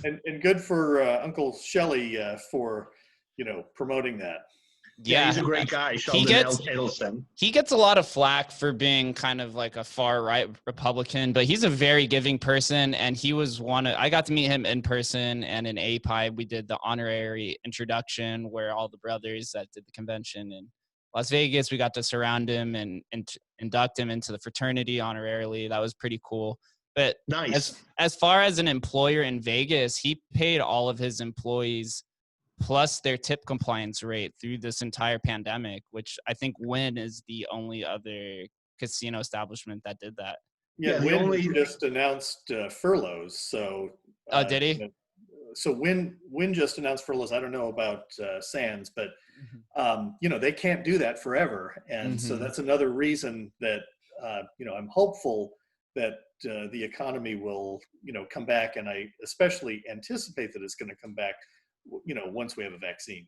and good for Uncle Shelley for promoting that. Yeah, he's a great guy, Sheldon Adelson. He gets a lot of flack for being kind of like a far-right Republican, but he's a very giving person, and he was I got to meet him in person, and in API, we did the honorary introduction where all the brothers that did the convention in Las Vegas, we got to surround him and induct him into the fraternity honorarily. That was pretty cool. But nice. As far as an employer in Vegas, he paid all of his employees plus their tip compliance rate through this entire pandemic, which I think Wynn is the only other casino establishment that did that. Yeah, Wynn just announced furloughs. So did he? So Wynn just announced furloughs. I don't know about Sands, but they can't do that forever, and so that's another reason that I'm hopeful that the economy will, come back, and I especially anticipate that it's going to come back, once we have a vaccine.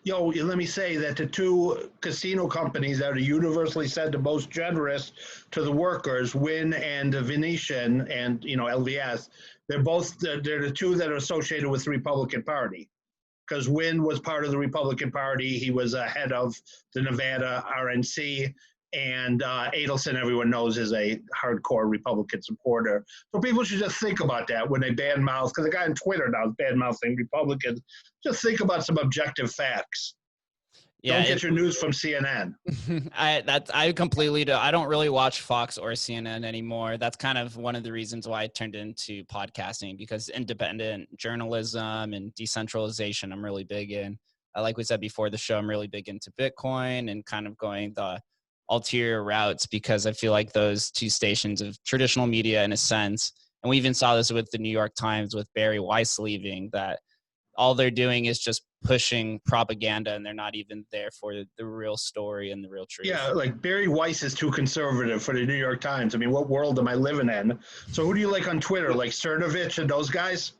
Let me say that the two casino companies that are universally said the most generous to the workers, Wynn and the Venetian and, LVS, they're the two that are associated with the Republican Party. Because Wynn was part of the Republican Party. He was head of the Nevada RNC. And Adelson, everyone knows, is a hardcore Republican supporter. So people should just think about that when they badmouth, because the guy on Twitter now is badmouthing Republicans. Just think about some objective facts. Yeah, don't get your news from CNN. I completely do. I don't really watch Fox or CNN anymore. That's kind of one of the reasons why I turned into podcasting, because independent journalism and decentralization I'm really big in. Like we said before the show, I'm really big into Bitcoin and kind of going the ulterior routes, because I feel like those two stations of traditional media, in a sense, and we even saw this with the New York Times with Barry Weiss leaving, that all they're doing is just pushing propaganda, and they're not even there for the real story and the real truth. Yeah, like Barry Weiss is too conservative for the New York Times. I mean, what world am I living in? So who do you like on Twitter, like Cernovich and those guys?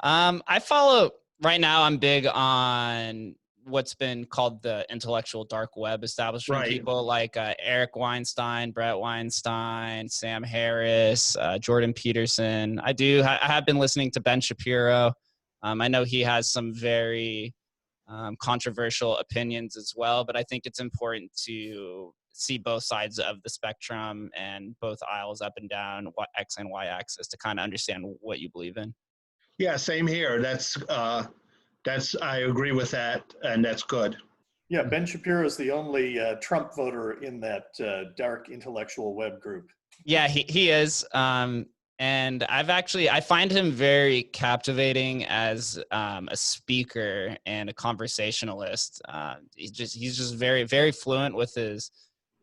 I follow, right now I'm big on what's been called the intellectual dark web establishment. Right. People like Eric Weinstein, Brett Weinstein, Sam Harris, Jordan Peterson. I have been listening to Ben Shapiro. I know he has some very controversial opinions as well, but I think it's important to see both sides of the spectrum and both aisles up and down, X and Y axis, to kind of understand what you believe in. Yeah, same here. That's I agree with that, and that's good. Yeah, Ben Shapiro is the only Trump voter in that dark intellectual web group. Yeah, he is. And I find him very captivating as a speaker and a conversationalist. He's just very, very fluent with his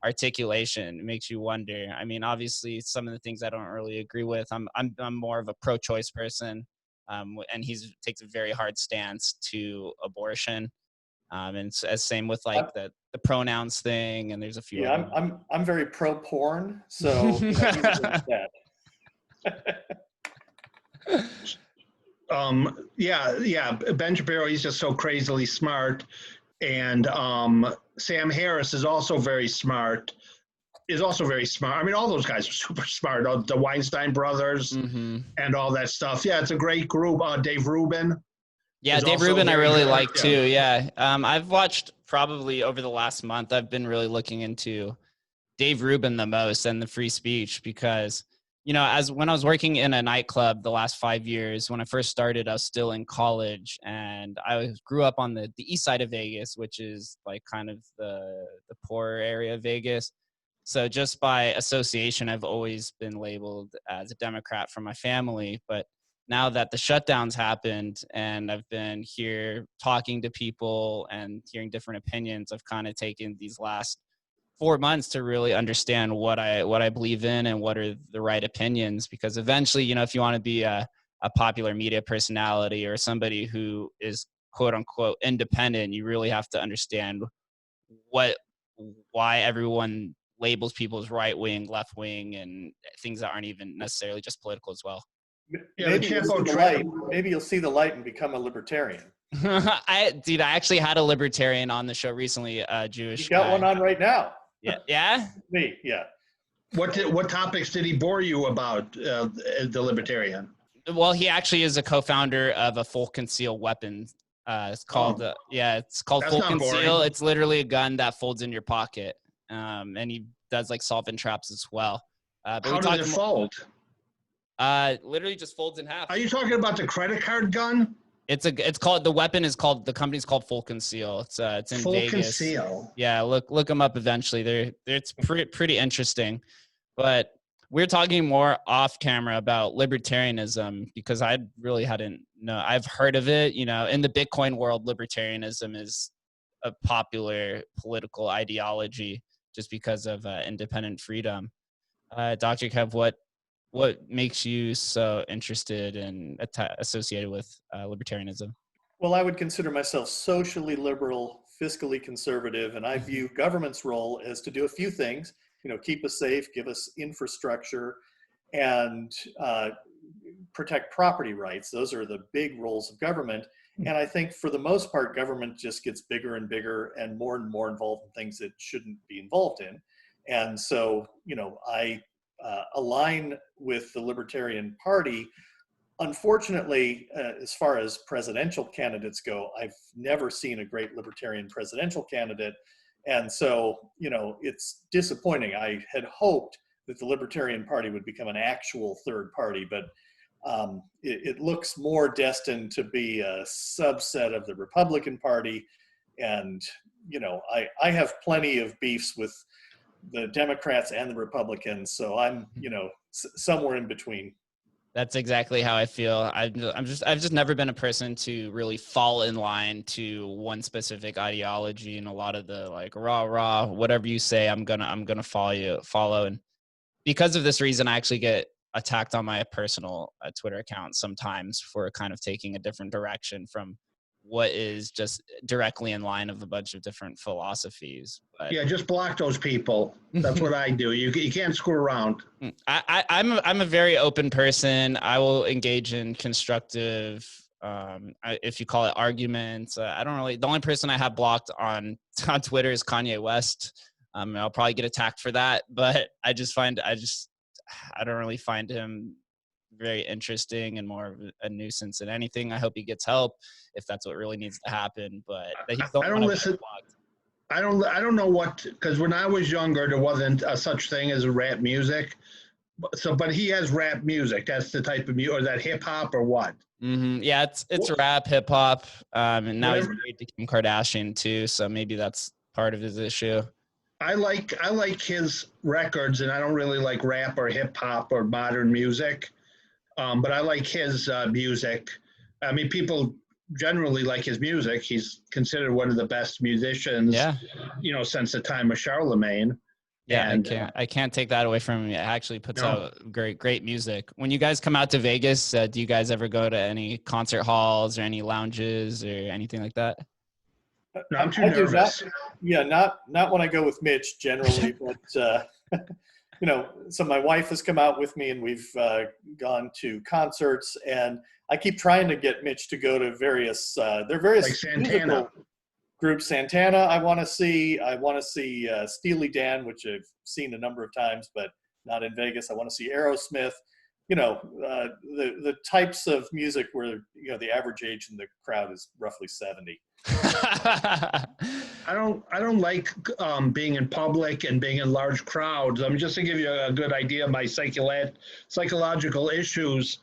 articulation. It makes you wonder. I mean, obviously, some of the things I don't really agree with. I'm more of a pro-choice person, and he takes a very hard stance to abortion. And as same with like the pronouns thing. And there's a few. Yeah, I'm very pro-porn, so that. Yeah, Ben Shapiro, he's just so crazily smart, and Sam Harris is also very smart. I mean, all those guys are super smart. The Weinstein brothers and all that stuff. Yeah, it's a great group. Dave Rubin. Yeah, Dave Rubin I really like too. Yeah, I've watched probably over the last month. I've been really looking into Dave Rubin the most and the free speech, because as when I was working in a nightclub the last 5 years, when I first started, I was still in college, and I grew up on the east side of Vegas, which is like kind of the poorer area of Vegas. So just by association, I've always been labeled as a Democrat from my family. But now that the shutdowns happened and I've been here talking to people and hearing different opinions, I've kind of taken these last 4 months to really understand what I believe in and what are the right opinions. Because eventually, if you want to be a popular media personality or somebody who is quote unquote independent, you really have to understand why everyone labels people as right wing, left wing, and things that aren't even necessarily just political as well. Maybe you'll see the light and become a libertarian. I actually had a libertarian on the show recently, Jewish. You got one on right now. Yeah. Me, yeah. What topics did he bore you about, the libertarian? Well, he actually is a co-founder of a full conceal weapon. It's called Full Conceal. Boring. It's literally a gun that folds in your pocket, and he does like solvent traps as well. But how does it fold? Literally just folds in half. Are you talking about the credit card gun? The company's called Full Conceal. It's in Full Vegas. Conceal. Yeah, look them up eventually. It's pretty interesting. But we're talking more off camera about libertarianism, because I really hadn't know. I've heard of it, in the Bitcoin world, libertarianism is a popular political ideology just because of independent freedom. Dr. Kev, what makes you so interested and associated with libertarianism? Well, I would consider myself socially liberal, fiscally conservative, and I view government's role as to do a few things. keep us safe, give us infrastructure, and protect property rights. Those are the big roles of government. And I think for the most part, government just gets bigger and bigger and more involved in things it shouldn't be involved in. And so, I align with the Libertarian Party. Unfortunately, as far as presidential candidates go, I've never seen a great Libertarian presidential candidate. And so, it's disappointing. I had hoped that the Libertarian Party would become an actual third party, but it looks more destined to be a subset of the Republican Party. And, I have plenty of beefs with the Democrats and the Republicans. So I'm, somewhere in between. That's exactly how I feel. I've just never been a person to really fall in line to one specific ideology, and a lot of the like rah, whatever you say, I'm gonna follow. And because of this reason, I actually get attacked on my personal Twitter account sometimes for kind of taking a different direction from what is just directly in line of a bunch of different philosophies. But yeah, just block those people. That's what I do. You can't screw around. I'm a very open person. I will engage in constructive, if you call it arguments. I don't really. The only person I have blocked on Twitter is Kanye West. I'll probably get attacked for that, but I don't really find him very interesting and more of a nuisance than anything. I hope he gets help if that's what really needs to happen. But I don't listen. I don't know what, because when I was younger, there wasn't a such thing as rap music. So, but he has rap music. That's the type of music, or that hip hop, or what? Mm-hmm. Yeah, it's rap, hip hop, and now he's married to Kim Kardashian too. So maybe that's part of his issue. I like his records, and I don't really like rap or hip hop or modern music. But I like his music. I mean, people generally like his music. He's considered one of the best musicians, since the time of Charlemagne. Yeah, and I can't take that away from him. It actually puts out great music. When you guys come out to Vegas, do you guys ever go to any concert halls or any lounges or anything like that? No, I'm too nervous. Not when I go with Mitch generally, but so my wife has come out with me, and we've gone to concerts, and I keep trying to get Mitch to go to various like Santana groups. Santana, I want to see Steely Dan, which I've seen a number of times, but not in Vegas. I want to see Aerosmith. The types of music where the average age in the crowd is roughly 70. I don't like being in public and being in large crowds. Just to give you a good idea of my psychological issues.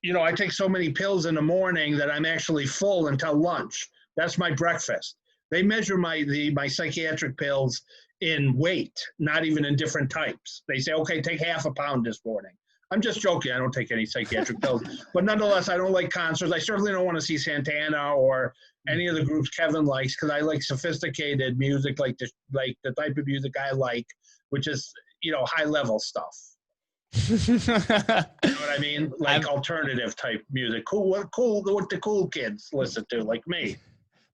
I take so many pills in the morning that I'm actually full until lunch. That's my breakfast. They measure my psychiatric pills in weight, not even in different types. They say, okay, take half a pound this morning. I'm just joking. I don't take any psychiatric pills. But nonetheless, I don't like concerts. I certainly don't want to see Santana or any of the groups Kevin likes, because I like sophisticated music, like the type of music I like, which is, high-level stuff. You know what I mean? Like alternative type music. What the cool kids listen to, like me.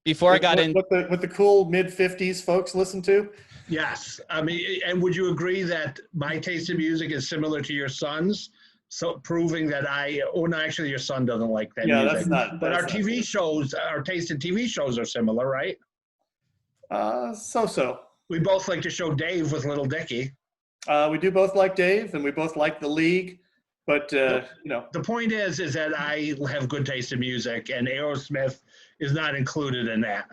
Before I got in, what the cool mid-50s folks listen to. Yes, I mean, and would you agree that my taste in music is similar to your son's? So proving that actually your son doesn't like that music. That's not. But our TV shows, our taste in TV shows are similar, right? So. We both like to show Dave with Little Dicky. We do both like Dave, and we both like The League. But, The point is that I have good taste in music, and Aerosmith is not included in that.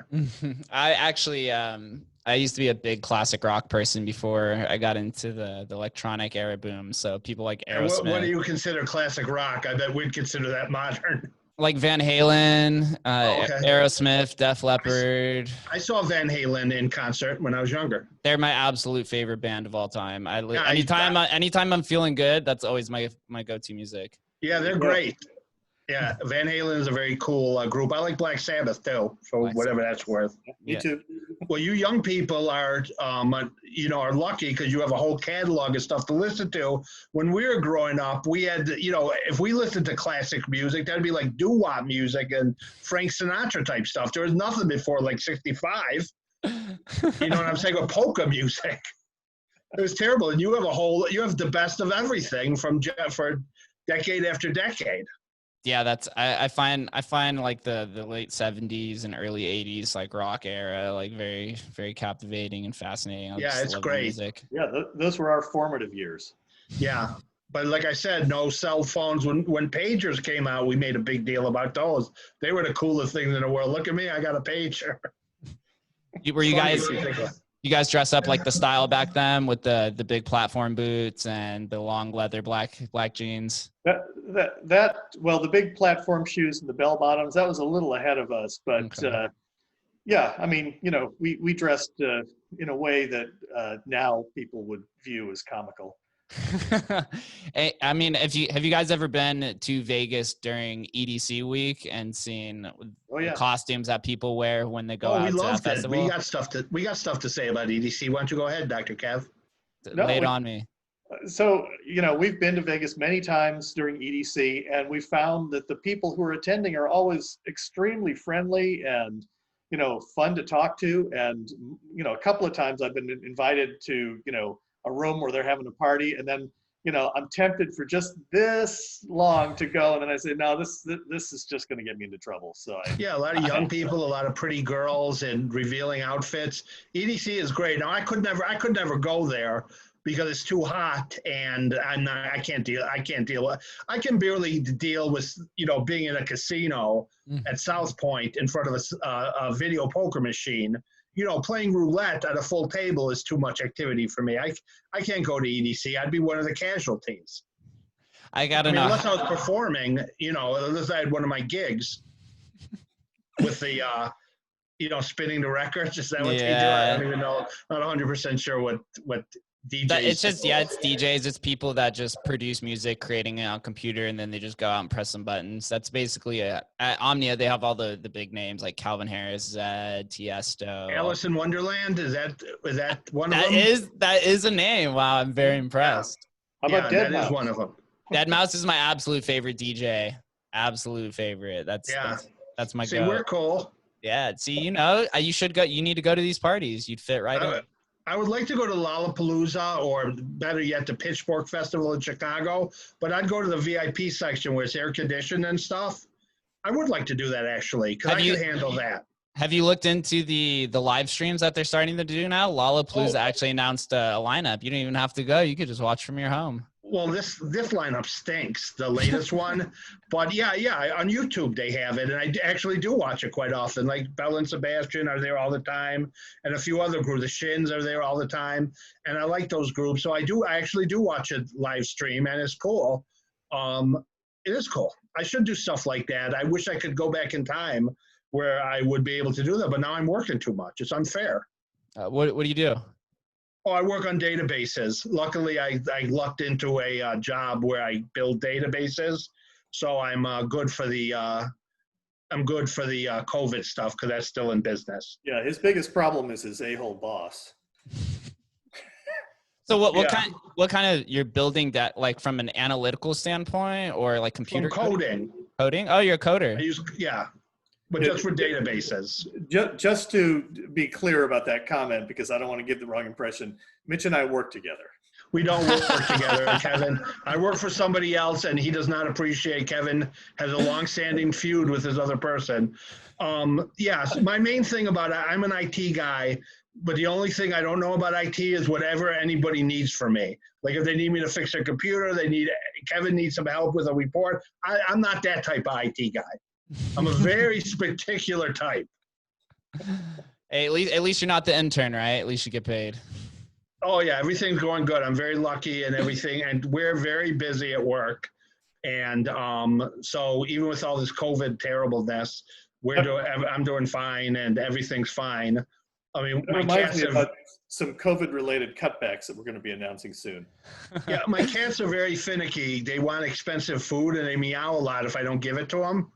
I actually, I used to be a big classic rock person before I got into the electronic era boom. So people like Aerosmith. What do you consider classic rock? I bet we'd consider that modern. Like Van Halen, Aerosmith, Def Leppard. I saw Van Halen in concert when I was younger. They're my absolute favorite band of all time. Anytime I'm feeling good, that's always my go-to music. Yeah, they're great. Yeah, Van Halen is a very cool group. I like Black Sabbath too, so whatever that's worth. Me too. Well, you young people are lucky because you have a whole catalog of stuff to listen to. When we were growing up, we had, if we listened to classic music, that'd be like doo-wop music and Frank Sinatra type stuff. There was nothing before like 65. You know what I'm saying? Or polka music. It was terrible. And you have the best of everything for decade after decade. Yeah, I find like the late 70s and early 80s like rock era like very, very captivating and fascinating. Yeah, it's great. Music. Yeah, those were our formative years. Yeah. But like I said, no cell phones. When pagers came out, we made a big deal about those. They were the coolest things in the world. Look at me, I got a pager. Were you guys dress up like the style back then with the big platform boots and the long leather black jeans? Well, the big platform shoes and the bell bottoms, that was a little ahead of us, but okay. Yeah, I mean, we dressed in a way that now people would view as comical. I mean, have you guys ever been to Vegas during EDC week and seen the costumes that people wear when they go out to that festival? We got stuff to say about EDC. Why don't you go ahead, Dr. Kev? Lay it on me. So, we've been to Vegas many times during EDC, and we found that the people who are attending are always extremely friendly and, fun to talk to. And, a couple of times I've been invited to, a room where they're having a party, and then I'm tempted for just this long to go, and then I say, no, this is just going to get me into trouble. So a lot of young people, a lot of pretty girls and revealing outfits. EDC is great. Now I could never go there because it's too hot, and I can't deal. I can barely deal with being in a casino at South Point in front of a video poker machine. Playing roulette at a full table is too much activity for me. I can't go to EDC. I'd be one of the casualties. Know. Unless I was performing, unless I had one of my gigs with the, spinning the records. Is that what they do? I don't even know. Not 100% sure what DJs. It's just, it's DJs. It's people that just produce music, creating it on a computer, and then they just go out and press some buttons. That's basically it. At Omnia, they have all the big names like Calvin Harris, Zed, Tiesto. Alice in Wonderland? Is that one of them? That is a name. Wow, I'm very impressed. How about Dead Mouse? That is one of them. Deadmau5 is my absolute favorite DJ. Absolute favorite. That's my go. See, we're cool. Yeah. See, you should go. You need to go to these parties. You'd fit right in. I would like to go to Lollapalooza, or better yet, the Pitchfork Festival in Chicago, but I'd go to the VIP section where it's air conditioned and stuff. I would like to do that, actually, because I can handle that. Have you looked into the live streams that they're starting to do now? Lollapalooza actually announced a lineup. You don't even have to go. You could just watch from your home. Well, this lineup stinks, the latest one. But yeah, on YouTube they have it, and I actually do watch it quite often. Like Belle and Sebastian are there all the time, and a few other groups. The Shins are there all the time, and I like those groups. So I actually do watch it live stream, and it's cool. It is cool. I should do stuff like that. I wish I could go back in time where I would be able to do that, but now I'm working too much. It's unfair. What do you do? Oh, I work on databases. Luckily, I lucked into a job where I build databases, so I'm good for the COVID stuff because that's still in business. Yeah, his biggest problem is his a-hole boss. So what kind of you're building that, like from an analytical standpoint or like computer coding? Coding? Oh, you're a coder. But just for databases. Just to be clear about that comment, because I don't want to give the wrong impression, Mitch and I work together. We don't work together, Kevin. I work for somebody else, and he does not appreciate Kevin has a long-standing feud with this other person. So my main thing about it, I'm an IT guy, but the only thing I don't know about IT is whatever anybody needs from me. Like if they need me to fix their computer, Kevin needs some help with a report. I'm not that type of IT guy. I'm a very particular type. Hey, at least you're not the intern, right? At least you get paid. Oh yeah, everything's going good. I'm very lucky and everything, and we're very busy at work. And so even with all this COVID terribleness, I'm doing fine, and everything's fine. I mean, it reminds me about some COVID-related cutbacks that we're going to be announcing soon. Yeah, my cats are very finicky. They want expensive food, and they meow a lot if I don't give it to them.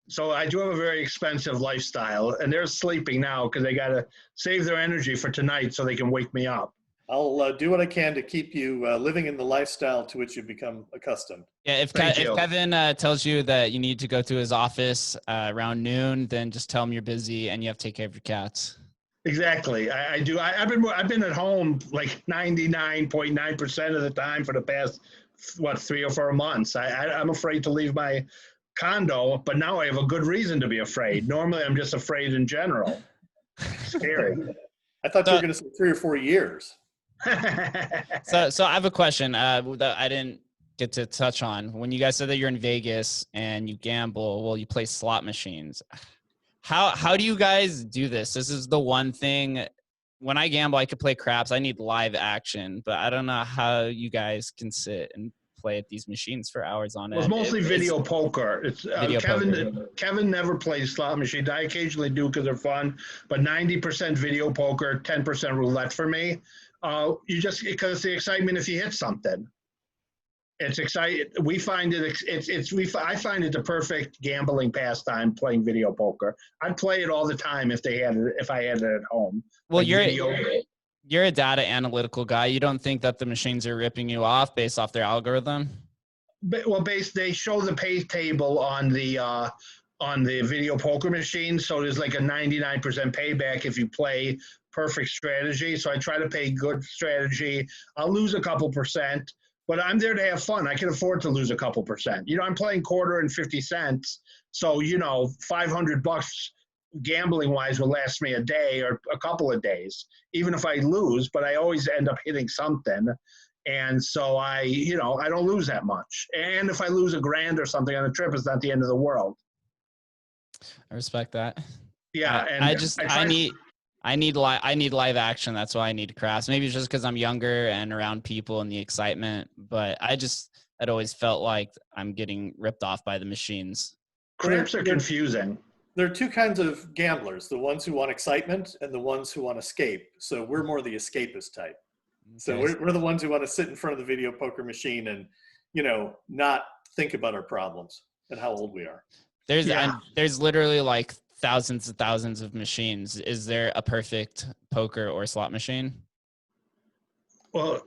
So I do have a very expensive lifestyle, and they're sleeping now because they got to save their energy for tonight so they can wake me up. I'll do what I can to keep you living in the lifestyle to which you've become accustomed. Yeah, if Kevin tells you that you need to go to his office around noon, then just tell him you're busy and you have to take care of your cats. Exactly. I do. I've been at home like 99.9% of the time for the past, 3 or 4 months. I'm afraid to leave my condo, but now I have a good reason to be afraid. Normally, I'm just afraid in general. Scary. I thought you So, were going to say 3 or 4 years. so I have a question that I didn't get to touch on. When you guys said that you're in Vegas and you gamble, well, you play slot machines. How do you guys do this? This is the one thing. When I gamble, I could play craps. I need live action, but I don't know how you guys can sit and play at these machines for hours on Well, end. it's mostly video poker. It's Video poker. Kevin never plays slot machines. I occasionally do because they're fun, but 90% video poker, 10% roulette for me. You just, because it's the excitement if you hit something. It's exciting. We find it. I find it the perfect gambling pastime. Playing video poker. I'd play it all the time if I had it at home. Well, Like you're a data analytical guy. You don't think that the machines are ripping you off based off their algorithm? They show the pay table on the video poker machine. So there's like a 99% payback if you play perfect strategy. So I try to pay good strategy. I'll lose a couple percent. But I'm there to have fun. I can afford to lose a couple percent. I'm playing quarter and 50 cents. So, $500 gambling wise will last me a day or a couple of days, even if I lose, but I always end up hitting something. And so I don't lose that much. And if I lose $1,000 or something on a trip, it's not the end of the world. I respect that. Yeah. And I need live action. That's why I need craps. Maybe it's just because I'm younger and around people and the excitement, but I'd always felt like I'm getting ripped off by the machines. Craps are confusing. There are two kinds of gamblers, the ones who want excitement and the ones who want escape. So we're more the escapist type. So we're the ones who want to sit in front of the video poker machine and, not think about our problems and how old we are. There's literally like thousands and thousands of machines. Is there a perfect poker or slot machine? Well,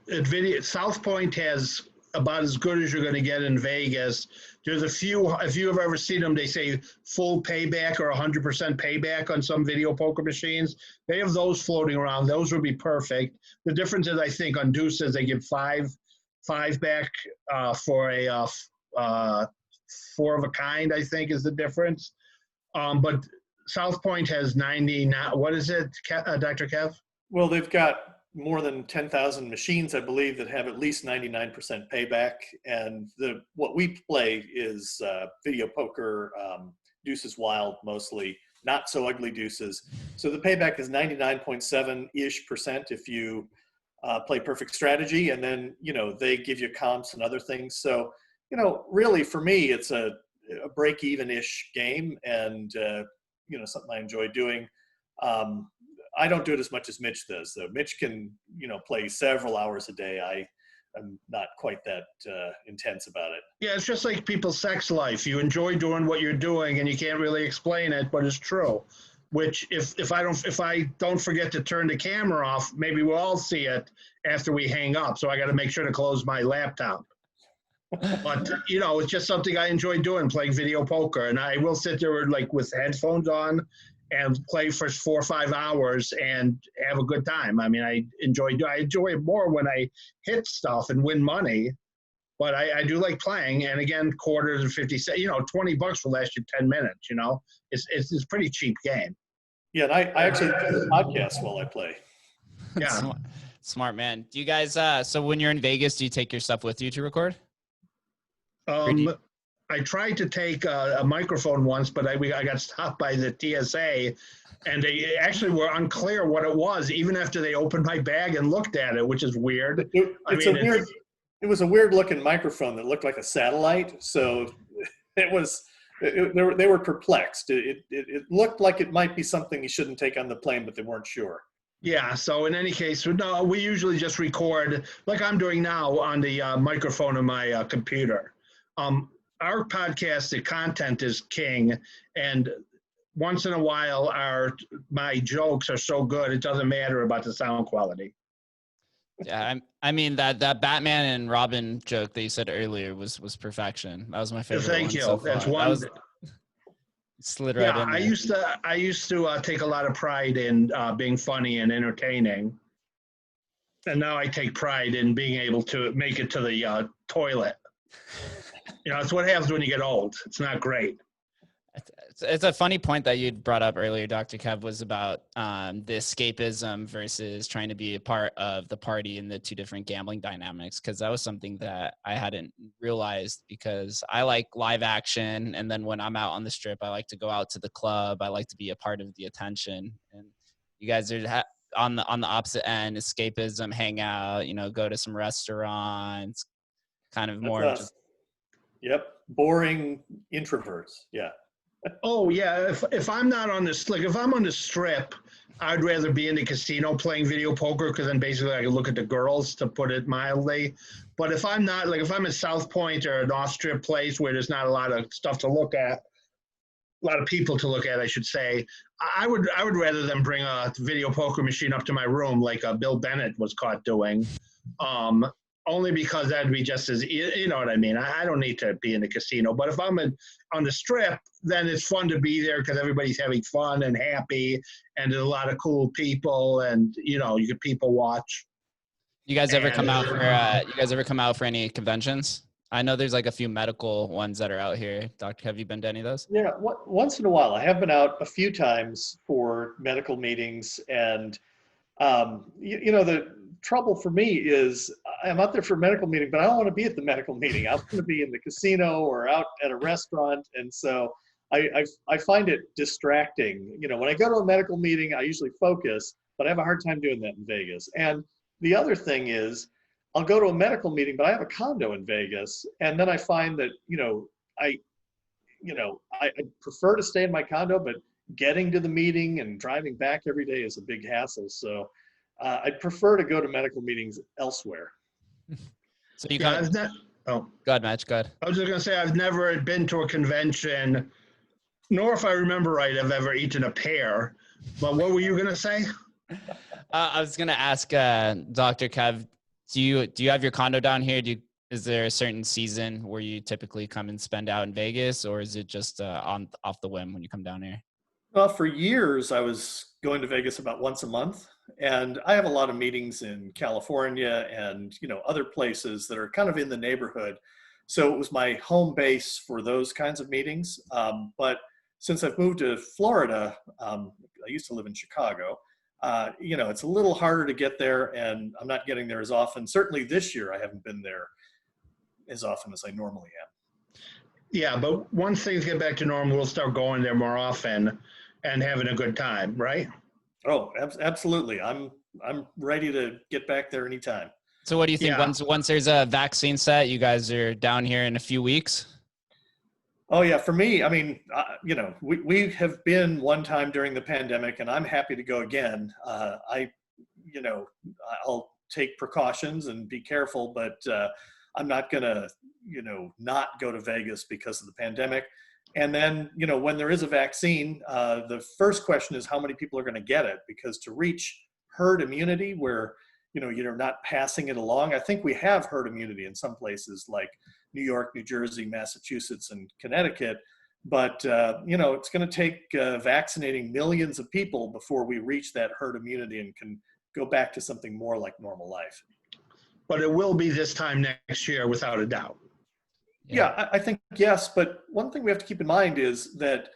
South Point has about as good as you're going to get in Vegas. There's a few, if you have ever seen them, they say full payback or 100% payback on some video poker machines. They have those floating around. Those would be perfect. The difference is, I think, on deuces, they give five back for a 4 of a kind, I think is the difference. But South Point has 90. What is it, Dr. Kev? Well, they've got more than 10,000 machines, I believe, that have at least 99% payback. And what we play is video poker, deuces wild mostly, not so ugly deuces. So the payback is 99.7-ish% if you play perfect strategy. And then, they give you comps and other things. So, really for me, it's a break-even-ish game and, something I enjoy doing. I don't do it as much as Mitch does, though. Mitch can, play several hours a day. I am not quite that intense about it. Yeah, it's just like people's sex life. You enjoy doing what you're doing, and you can't really explain it, but it's true. Which, if I don't forget to turn the camera off, maybe we'll all see it after we hang up. So I got to make sure to close my laptop. But it's just something I enjoy doing, playing video poker, and I will sit there with headphones on and play for 4 or 5 hours and have a good time. I mean, I enjoy it more when I hit stuff and win money, but I do like playing. And again, quarters and 50 cents, $20 will last you 10 minutes. It's a pretty cheap game. Yeah, and I actually do a podcast while I play. Yeah, smart man. Do you guys? So when you're in Vegas, do you take your stuff with you to record? I tried to take a microphone once, but I got stopped by the TSA, and they actually were unclear what it was, even after they opened my bag and looked at it, which is weird. It was a weird looking microphone that looked like a satellite. So they were perplexed. It looked like it might be something you shouldn't take on the plane, but they weren't sure. Yeah, so in any case, no, we usually just record like I'm doing now on the microphone of my computer. Our podcast, the content is king, and once in a while, my jokes are so good it doesn't matter about the sound quality. Yeah, I mean that Batman and Robin joke that you said earlier was perfection. That was my favorite. Thank you. So That's far. one. Slid right Yeah, in I there. used to take a lot of pride in being funny and entertaining, and now I take pride in being able to make it to the toilet. It's what happens when you get old. It's not great. It's a funny point that you brought up earlier, Dr. Kev, was about the escapism versus trying to be a part of the party and the two different gambling dynamics, because that was something that I hadn't realized, because I like live action, and then when I'm out on the strip, I like to go out to the club. I like to be a part of the attention, and you guys are on the opposite end, escapism, hang out, go to some restaurants, kind of That's more us. just. Yep. Boring introverts. Yeah. Oh yeah, if I'm not on this, like if I'm on the strip, I'd rather be in the casino playing video poker, because then basically I can look at the girls, to put it mildly. But if I'm not, like if I'm at South Point or an off-strip place where there's not a lot of stuff to look at, a lot of people to look at, I should say, I would rather than bring a video poker machine up to my room like Bill Bennett was caught doing. Only because that'd be just as, you know what I mean? I don't need to be in the casino. But if I'm on the strip, then it's fun to be there because everybody's having fun and happy, and there's a lot of cool people, and you can people watch. You guys ever come out for any conventions? I know there's like a few medical ones that are out here. Doctor, have you been to any of those? Yeah, once in a while. I have been out a few times for medical meetings, and the trouble for me is I'm out there for a medical meeting, but I don't want to be at the medical meeting. I want to be in the casino or out at a restaurant, and so I find it distracting. When I go to a medical meeting, I usually focus, but I have a hard time doing that in Vegas. And the other thing is, I'll go to a medical meeting, but I have a condo in Vegas, and then I find that I prefer to stay in my condo, but getting to the meeting and driving back every day is a big hassle. So I'd prefer to go to medical meetings elsewhere. So you Yeah, go ahead, Mitch. Go ahead. I was just gonna say I've never been to a convention, nor, if I remember right, I've ever eaten a pear. But what were you gonna say? I was gonna ask Dr. Kev, do you have your condo down here? Is there a certain season where you typically come and spend out in Vegas, or is it just off the whim when you come down here? Well, for years, I was going to Vegas about once a month, and I have a lot of meetings in California and other places that are kind of in the neighborhood. So it was my home base for those kinds of meetings. But since I've moved to Florida, I used to live in Chicago. It's a little harder to get there, and I'm not getting there as often. Certainly this year, I haven't been there as often as I normally am. Yeah, but once things get back to normal, we'll start going there more often and having a good time, right? Oh, absolutely. I'm ready to get back there anytime. So what do you think? Yeah. Once there's a vaccine set, you guys are down here in a few weeks? Oh yeah, for me, I mean, we have been one time during the pandemic, and I'm happy to go again. I'll take precautions and be careful, but I'm not gonna, not go to Vegas because of the pandemic. And then, when there is a vaccine, the first question is how many people are going to get it, because to reach herd immunity where, you're not passing it along. I think we have herd immunity in some places like New York, New Jersey, Massachusetts, and Connecticut. But, it's going to take vaccinating millions of people before we reach that herd immunity and can go back to something more like normal life. But it will be this time next year, without a doubt. Yeah, I think yes. But one thing we have to keep in mind is that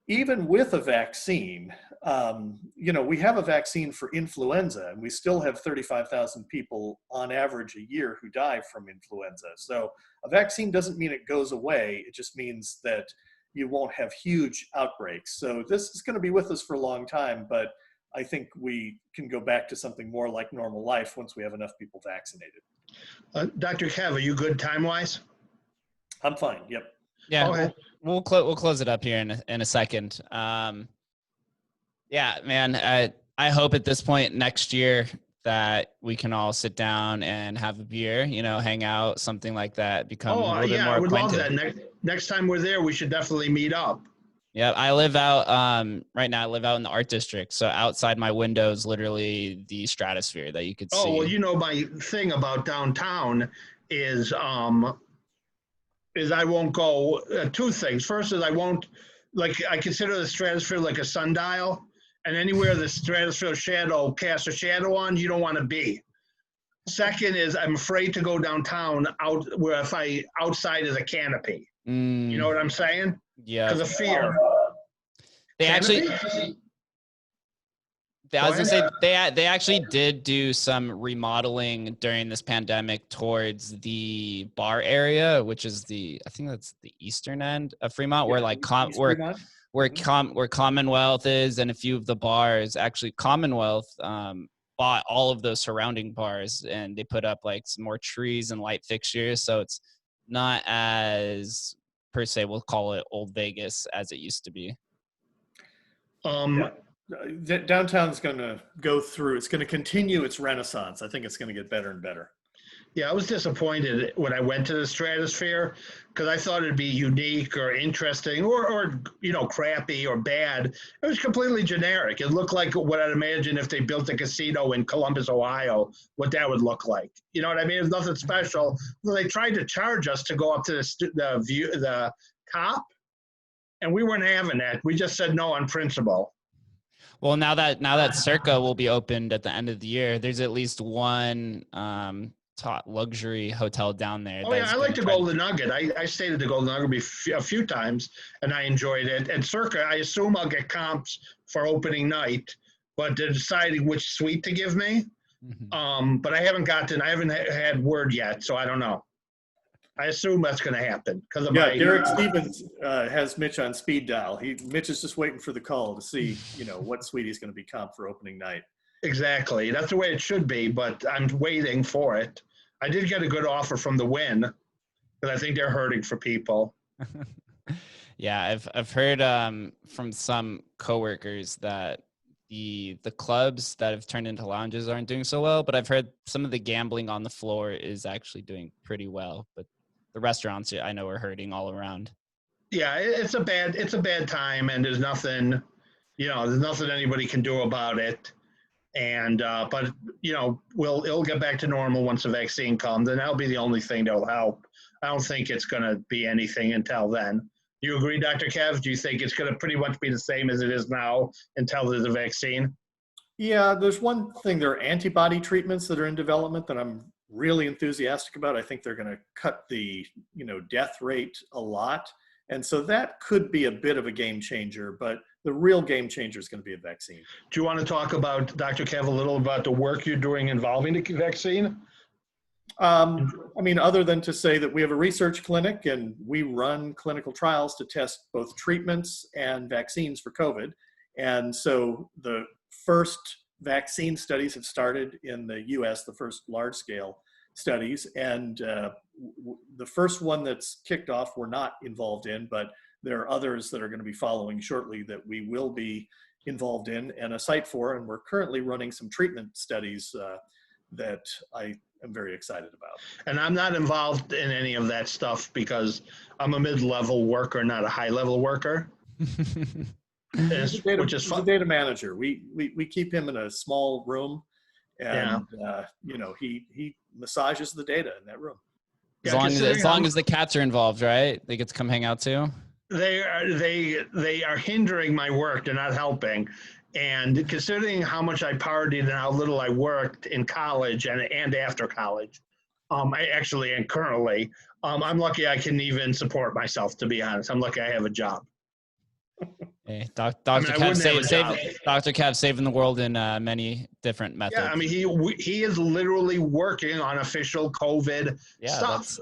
even with a vaccine, we have a vaccine for influenza, and we still have 35,000 people on average a year who die from influenza. So a vaccine doesn't mean it goes away. It just means that you won't have huge outbreaks. So this is going to be with us for a long time, but I think we can go back to something more like normal life once we have enough people vaccinated. Dr. Kev, are you good time-wise? I'm fine. Yep. Yeah. Okay. We'll close it up here in a second. Yeah, man. I hope at this point next year that we can all sit down and have a beer, hang out, something like that, become a little bit more I would acquainted. love that. Next time we're there, we should definitely meet up. Yeah, I live out right now. I live out in the art district, so outside my window is literally the stratosphere that you could see. Oh well, my thing about downtown is I won't go. Two things. First is I won't like I consider the stratosphere like a sundial, and anywhere the stratosphere shadow casts a shadow on, you don't want to be. Second is I'm afraid to go downtown outside is a canopy. You know what I'm saying? Yeah. Because of fear. They Canopy? actually, I was gonna say they actually did do some remodeling during this pandemic towards the bar area, which is I think that's the eastern end of Fremont, where like where Commonwealth is, and a few of the bars. Actually, Commonwealth bought all of those surrounding bars, and they put up like some more trees and light fixtures, so it's not as, per se, we'll call it old Vegas as it used to be. Downtown's going to go through, it's going to continue its renaissance. I think it's going to get better and better. Yeah, I was disappointed when I went to the Stratosphere because I thought it'd be unique or interesting or crappy or bad. It was completely generic. It looked like what I'd imagine if they built a casino in Columbus, Ohio, what that would look like. You know what I mean? It was nothing special. Well, they tried to charge us to go up to the top, and we weren't having that. We just said no on principle. Well, now that Circa will be opened at the end of the year, there's at least one top luxury hotel down there. Oh yeah, I like the Golden Nugget. I stayed at the Golden Nugget a few times, and I enjoyed it. And Circa, I assume I'll get comps for opening night, but they're deciding which suite to give me. Mm-hmm. But I haven't had word yet, so I don't know. I assume that's going to happen because of Derek Stevens has Mitch on speed dial. Mitch is just waiting for the call to see, what suite he's going to be comp for opening night. Exactly. That's the way it should be, but I'm waiting for it. I did get a good offer from the Win because I think they're hurting for people. Yeah, I've heard from some coworkers that the clubs that have turned into lounges aren't doing so well, but I've heard some of the gambling on the floor is actually doing pretty well. But the restaurants, I know, are hurting all around. Yeah, it's a bad time, and there's nothing anybody can do about it. And but it'll get back to normal once the vaccine comes, and that'll be the only thing that'll help. I don't think it's going to be anything until then. Do you agree, Dr. Kev? Do you think it's going to pretty much be the same as it is now until there's a vaccine? Yeah, there's one thing. There are antibody treatments that are in development that I'm really enthusiastic about. I think they're going to cut the death rate a lot. And so that could be a bit of a game changer, but the real game changer is going to be a vaccine. Do you want to talk about, Dr. Kev, a little about the work you're doing involving the vaccine? Other than to say that we have a research clinic and we run clinical trials to test both treatments and vaccines for COVID. And so the first vaccine studies have started in the US, the first large scale studies. And the first one that's kicked off, we're not involved in, but there are others that are going to be following shortly that we will be involved in and a site for. And we're currently running some treatment studies that I am very excited about. And I'm not involved in any of that stuff because I'm a mid-level worker, not a high-level worker. He's a data manager. We keep him in a small room, and he massages the data in that room. As long as the cats are involved, right? They get to come hang out too. They are hindering my work. They're not helping. And considering how much I partied and how little I worked in college and after college, and currently, I'm lucky I can even support myself, to be honest. I'm lucky I have a job. Hey, Dr. Kev saving the world in many different methods. Yeah, he is literally working on official COVID stuff.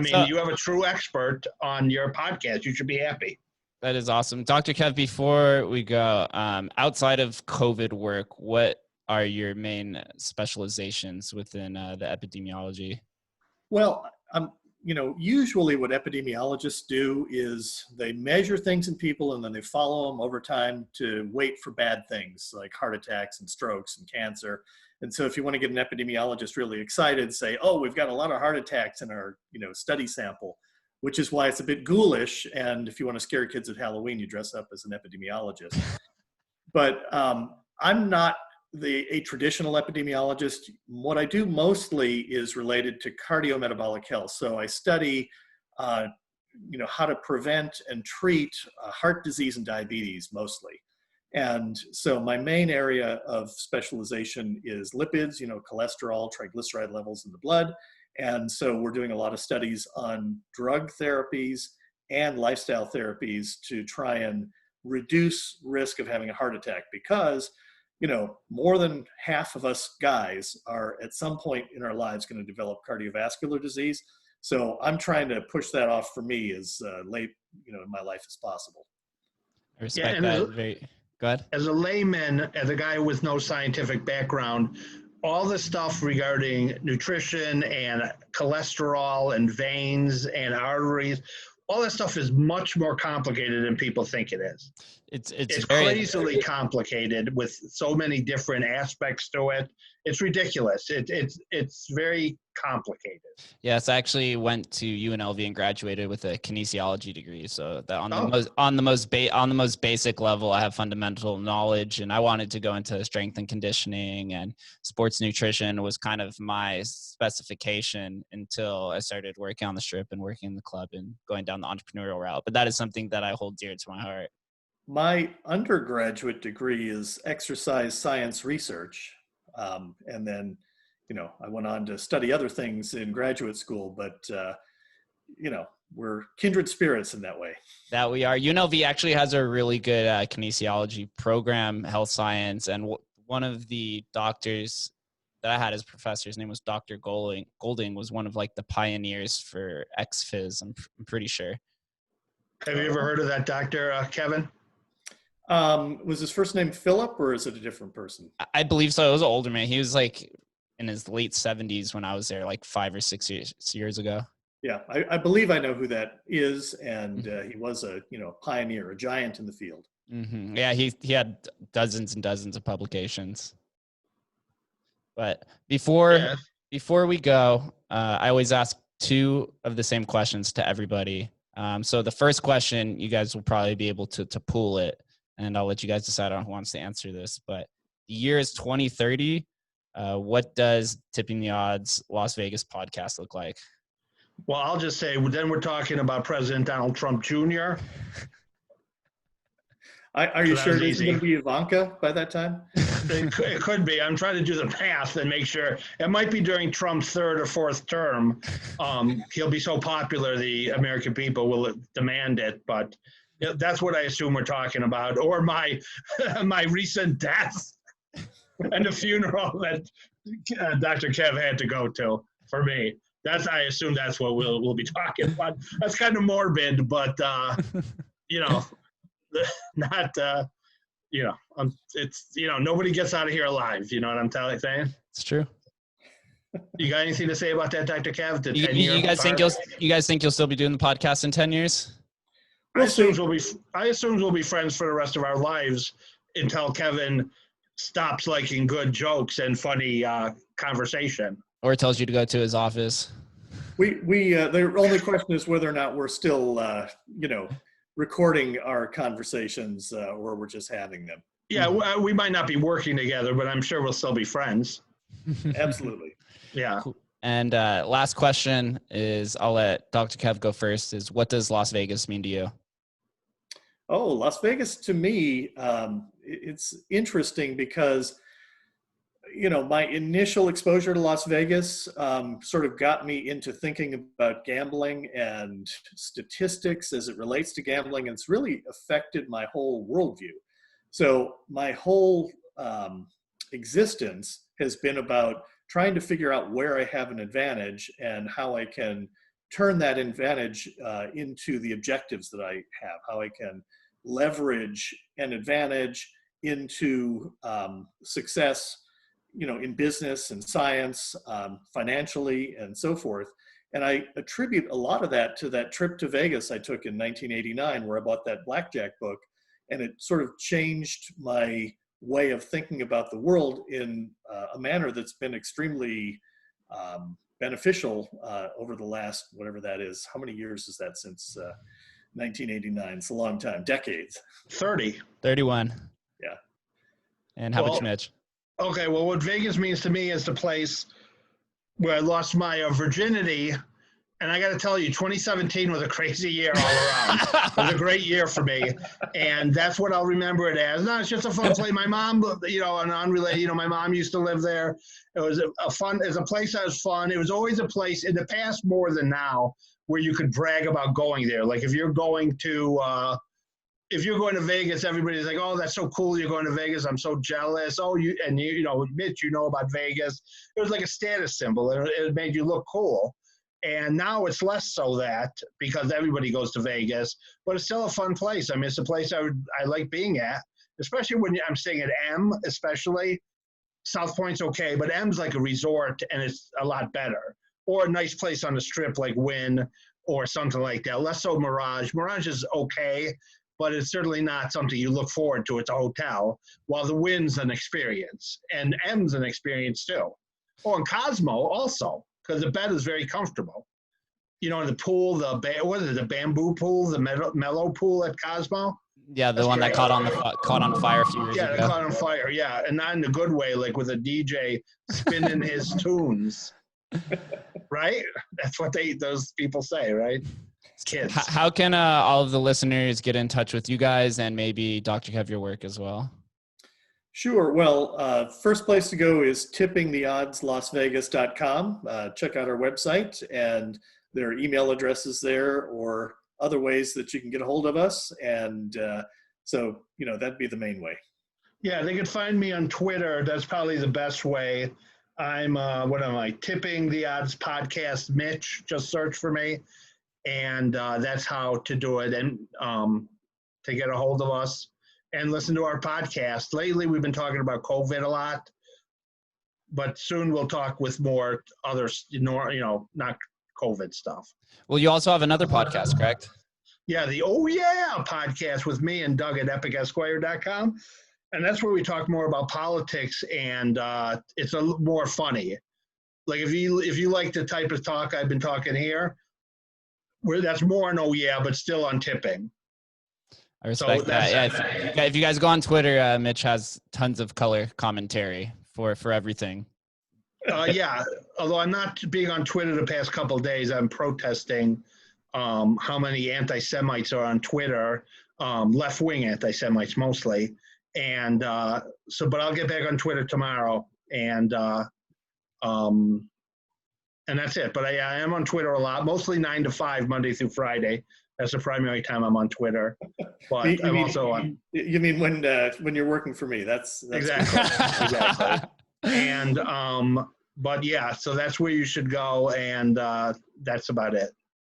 You have a true expert on your podcast. You should be happy. That is awesome. Dr. Kev, before we go, outside of COVID work, what are your main specializations within the epidemiology? Well, usually what epidemiologists do is they measure things in people and then they follow them over time to wait for bad things like heart attacks and strokes and cancer. And so if you want to get an epidemiologist really excited, say, oh, we've got a lot of heart attacks in our study sample, which is why it's a bit ghoulish. And if you want to scare kids at Halloween, you dress up as an epidemiologist. But I'm not a traditional epidemiologist. What I do mostly is related to cardiometabolic health. So I study how to prevent and treat heart disease and diabetes mostly. And so my main area of specialization is lipids, cholesterol, triglyceride levels in the blood. And so we're doing a lot of studies on drug therapies and lifestyle therapies to try and reduce risk of having a heart attack, because more than half of us guys are at some point in our lives going to develop cardiovascular disease. So I'm trying to push that off for me as late, in my life as possible. I respect that. Go ahead. As a layman, as a guy with no scientific background, all the stuff regarding nutrition and cholesterol and veins and arteries, all that stuff is much more complicated than people think it is. It's crazily complicated with so many different aspects to it. It's ridiculous. It's very complicated. Yes, I actually went to UNLV and graduated with a kinesiology degree. So that on the most basic level, I have fundamental knowledge, and I wanted to go into strength and conditioning, and sports nutrition was kind of my specification until I started working on the strip and working in the club and going down the entrepreneurial route. But that is something that I hold dear to my heart. My undergraduate degree is exercise science research. And then, I went on to study other things in graduate school, but, we're kindred spirits in that way. That we are. UNLV actually has a really good kinesiology program, health science. And one of the doctors that I had as professor, his name was Dr. Golding was one of like the pioneers for XPhys. I'm pretty sure. Have you ever heard of that doctor, Kevin? Was his first name Philip, or is it a different person? I believe so. It was an older man. He was like in his late 70s when I was there, like 5 or 6 years ago. Yeah, I believe I know who that is, and he was a pioneer, a giant in the field. Mm-hmm. Yeah, he had dozens and dozens of publications. But before we go, I always ask 2 of the same questions to everybody. So the first question, you guys will probably be able to pool it, and I'll let you guys decide on who wants to answer this. But the year is 2030. What does Tipping the Odds Las Vegas podcast look like? Well, I'll just say, then we're talking about President Donald Trump Jr. Are you sure it's going to be Ivanka by that time? It could be. I'm trying to do the math and make sure. It might be during Trump's 3rd or 4th term. He'll be so popular, the American people will demand it. But that's what I assume we're talking about. Or my recent death and the funeral that Dr. Kev had to go to for me. I assume that's what we'll be talking about. That's kind of morbid, but not. It's nobody gets out of here alive. You know what I'm saying? It's true. You got anything to say about that, Dr. Kev? You guys think you'll still be doing the podcast in 10 years? I assume we'll be friends for the rest of our lives until Kevin stops liking good jokes and funny conversation. Or tells you to go to his office. The only question is whether or not we're still, recording our conversations or we're just having them. Yeah, we might not be working together, but I'm sure we'll still be friends. Absolutely. Yeah. Cool. And last question is, I'll let Dr. Kev go first, is what does Las Vegas mean to you? Oh, Las Vegas to me, it's interesting because my initial exposure to Las Vegas sort of got me into thinking about gambling and statistics as it relates to gambling. And it's really affected my whole worldview. So my whole existence has been about trying to figure out where I have an advantage and how I can turn that advantage into the objectives that I have, how I can leverage an advantage into success, in business and science, financially, and so forth. And I attribute a lot of that to that trip to Vegas I took in 1989, where I bought that blackjack book, and it sort of changed my way of thinking about the world in a manner that's been extremely beneficial over the last, whatever that is. How many years is that since 1989? It's a long time, decades. 31. Yeah. And how about you, Mitch? Okay, well, what Vegas means to me is the place where I lost my virginity And I got to tell you, 2017 was a crazy year all around. It was a great year for me. And that's what I'll remember it as. No, it's just a fun place. My mom, an unrelated, my mom used to live there. It was it was a place that was fun. It was always a place in the past more than now where you could brag about going there. Like if you're going to Vegas, everybody's like, oh, that's so cool. You're going to Vegas. I'm so jealous. Oh, Mitch, you know about Vegas. It was like a status symbol. It made you look cool. And now it's less so that because everybody goes to Vegas, but it's still a fun place. I mean, it's a place I like being at, especially when I'm staying at M, especially. South Point's okay, but M's like a resort and it's a lot better. Or a nice place on the strip like Wynn or something like that. Less so Mirage. Mirage is okay, but it's certainly not something you look forward to. It's a hotel, while the Wynn's an experience. And M's an experience too. Oh, and Cosmo also. Because the bed is very comfortable. In the pool, the bamboo pool, the mellow pool at Cosmo? Yeah, the one that caught on fire a few years ago. Yeah, caught on fire, yeah. And not in the good way, like with a DJ spinning his tunes. Right? That's what those people say, right? Kids. How can all of the listeners get in touch with you guys and maybe Dr. Kev, your work as well? Sure. Well, first place to go is tippingtheoddslasvegas.com. Check out our website, and there are email addresses there or other ways that you can get a hold of us. And so, that'd be the main way. Yeah, they can find me on Twitter. That's probably the best way. I'm, Tipping the Odds Podcast Mitch. Just search for me. And that's how to do it and to get a hold of us. And listen to our podcast. Lately, we've been talking about COVID a lot, but soon we'll talk with more others, not COVID stuff. Well, you also have another podcast, correct? Yeah, the Oh Yeah podcast with me and Doug at epicesquire.com. And that's where we talk more about politics, and it's a little more funny. Like if you like the type of talk I've been talking here, that's more an Oh Yeah, but still on tipping. I respect that. Yeah, if you guys go on Twitter, Mitch has tons of color commentary for everything. Yeah, although I'm not being on Twitter the past couple of days, I'm protesting how many anti-Semites are on Twitter, left-wing anti-Semites mostly. And but I'll get back on Twitter tomorrow, and that's it. But I am on Twitter a lot, mostly 9 to 5, Monday through Friday. That's the primary time I'm on Twitter. But I'm also on. You mean when you're working for me? That's exactly. Exactly. And but yeah, so that's where you should go, and that's about it.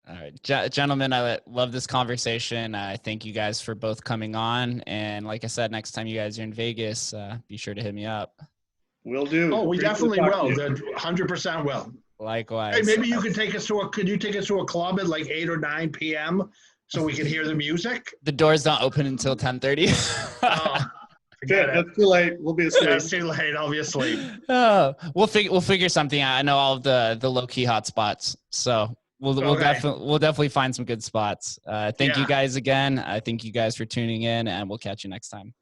All right, gentlemen, I love this conversation. I thank you guys for both coming on. And like I said, next time you guys are in Vegas, be sure to hit me up. Will do. Oh, we definitely will. 100% will. Likewise. Hey, maybe you could take us to could you take us to a club at like 8 or 9 p.m. so we can hear the music? The doors don't open until 10:30. That's too late. We'll be asleep. That's too late. I'll be asleep. Oh, we'll figure something out. I know all of the low key hot spots, so we'll definitely find some good spots. Thank you guys again. I thank you guys for tuning in, and we'll catch you next time.